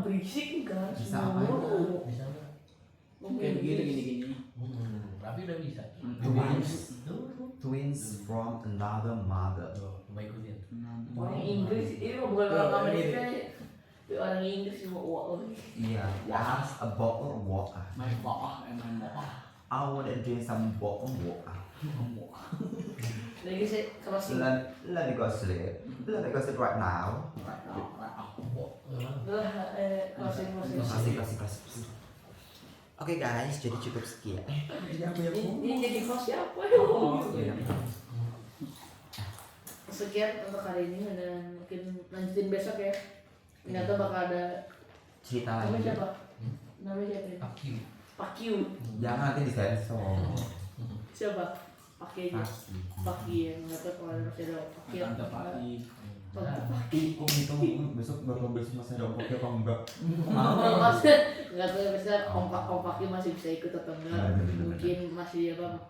Berisik enggak? Bisa apa ya? Bisa nggak? Kayak gini. Tapi udah bisa. Twins from another mother. Tuh, coba ikutin. Orang Inggris, ini bukan orang Amerika. Orang Inggris cuma wow. Iya, as a bottle of water. My moah and my moah. I wanna drink some bottle of water. Lagi saya crossing. Let me go sleep. Let me go sleep right now. Kasih. Oke guys, jadi cukup sekian. Ini jadi host siapa? Iya. Sekian untuk hari ini dan mungkin lanjutin besok ya. Ternyata bakal ada Cerita namanya lagi. siapa? Namanya siapa? Ya? Aki. Pakiu. Jangan nanti disensor. Siapa? Paki aja. Pasti. Paki yang nggak tahu kalau masih ada Paki. Tante Paki. Paki. Kok gitu besok masih ada ompaknya apa enggak? Nggak tahu bisa kompak-kompaknya masih bisa ikut atau enggak. Mungkin masih apa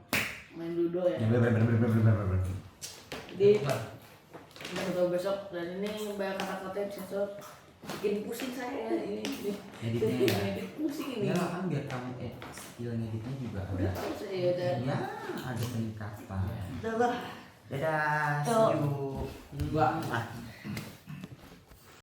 main ludo ya. Bener. Jadi nggak tahu besok, dan ini banyak kata-kata yang sensor bikin pusing saya ini. Editnya ya. Edit pusing ini. Ya kan biar kamu skill ngeditnya juga Udah ada. tahu saya udah. Ya, ada peningkatan. Udah lah. Dadah, see you. Mbak.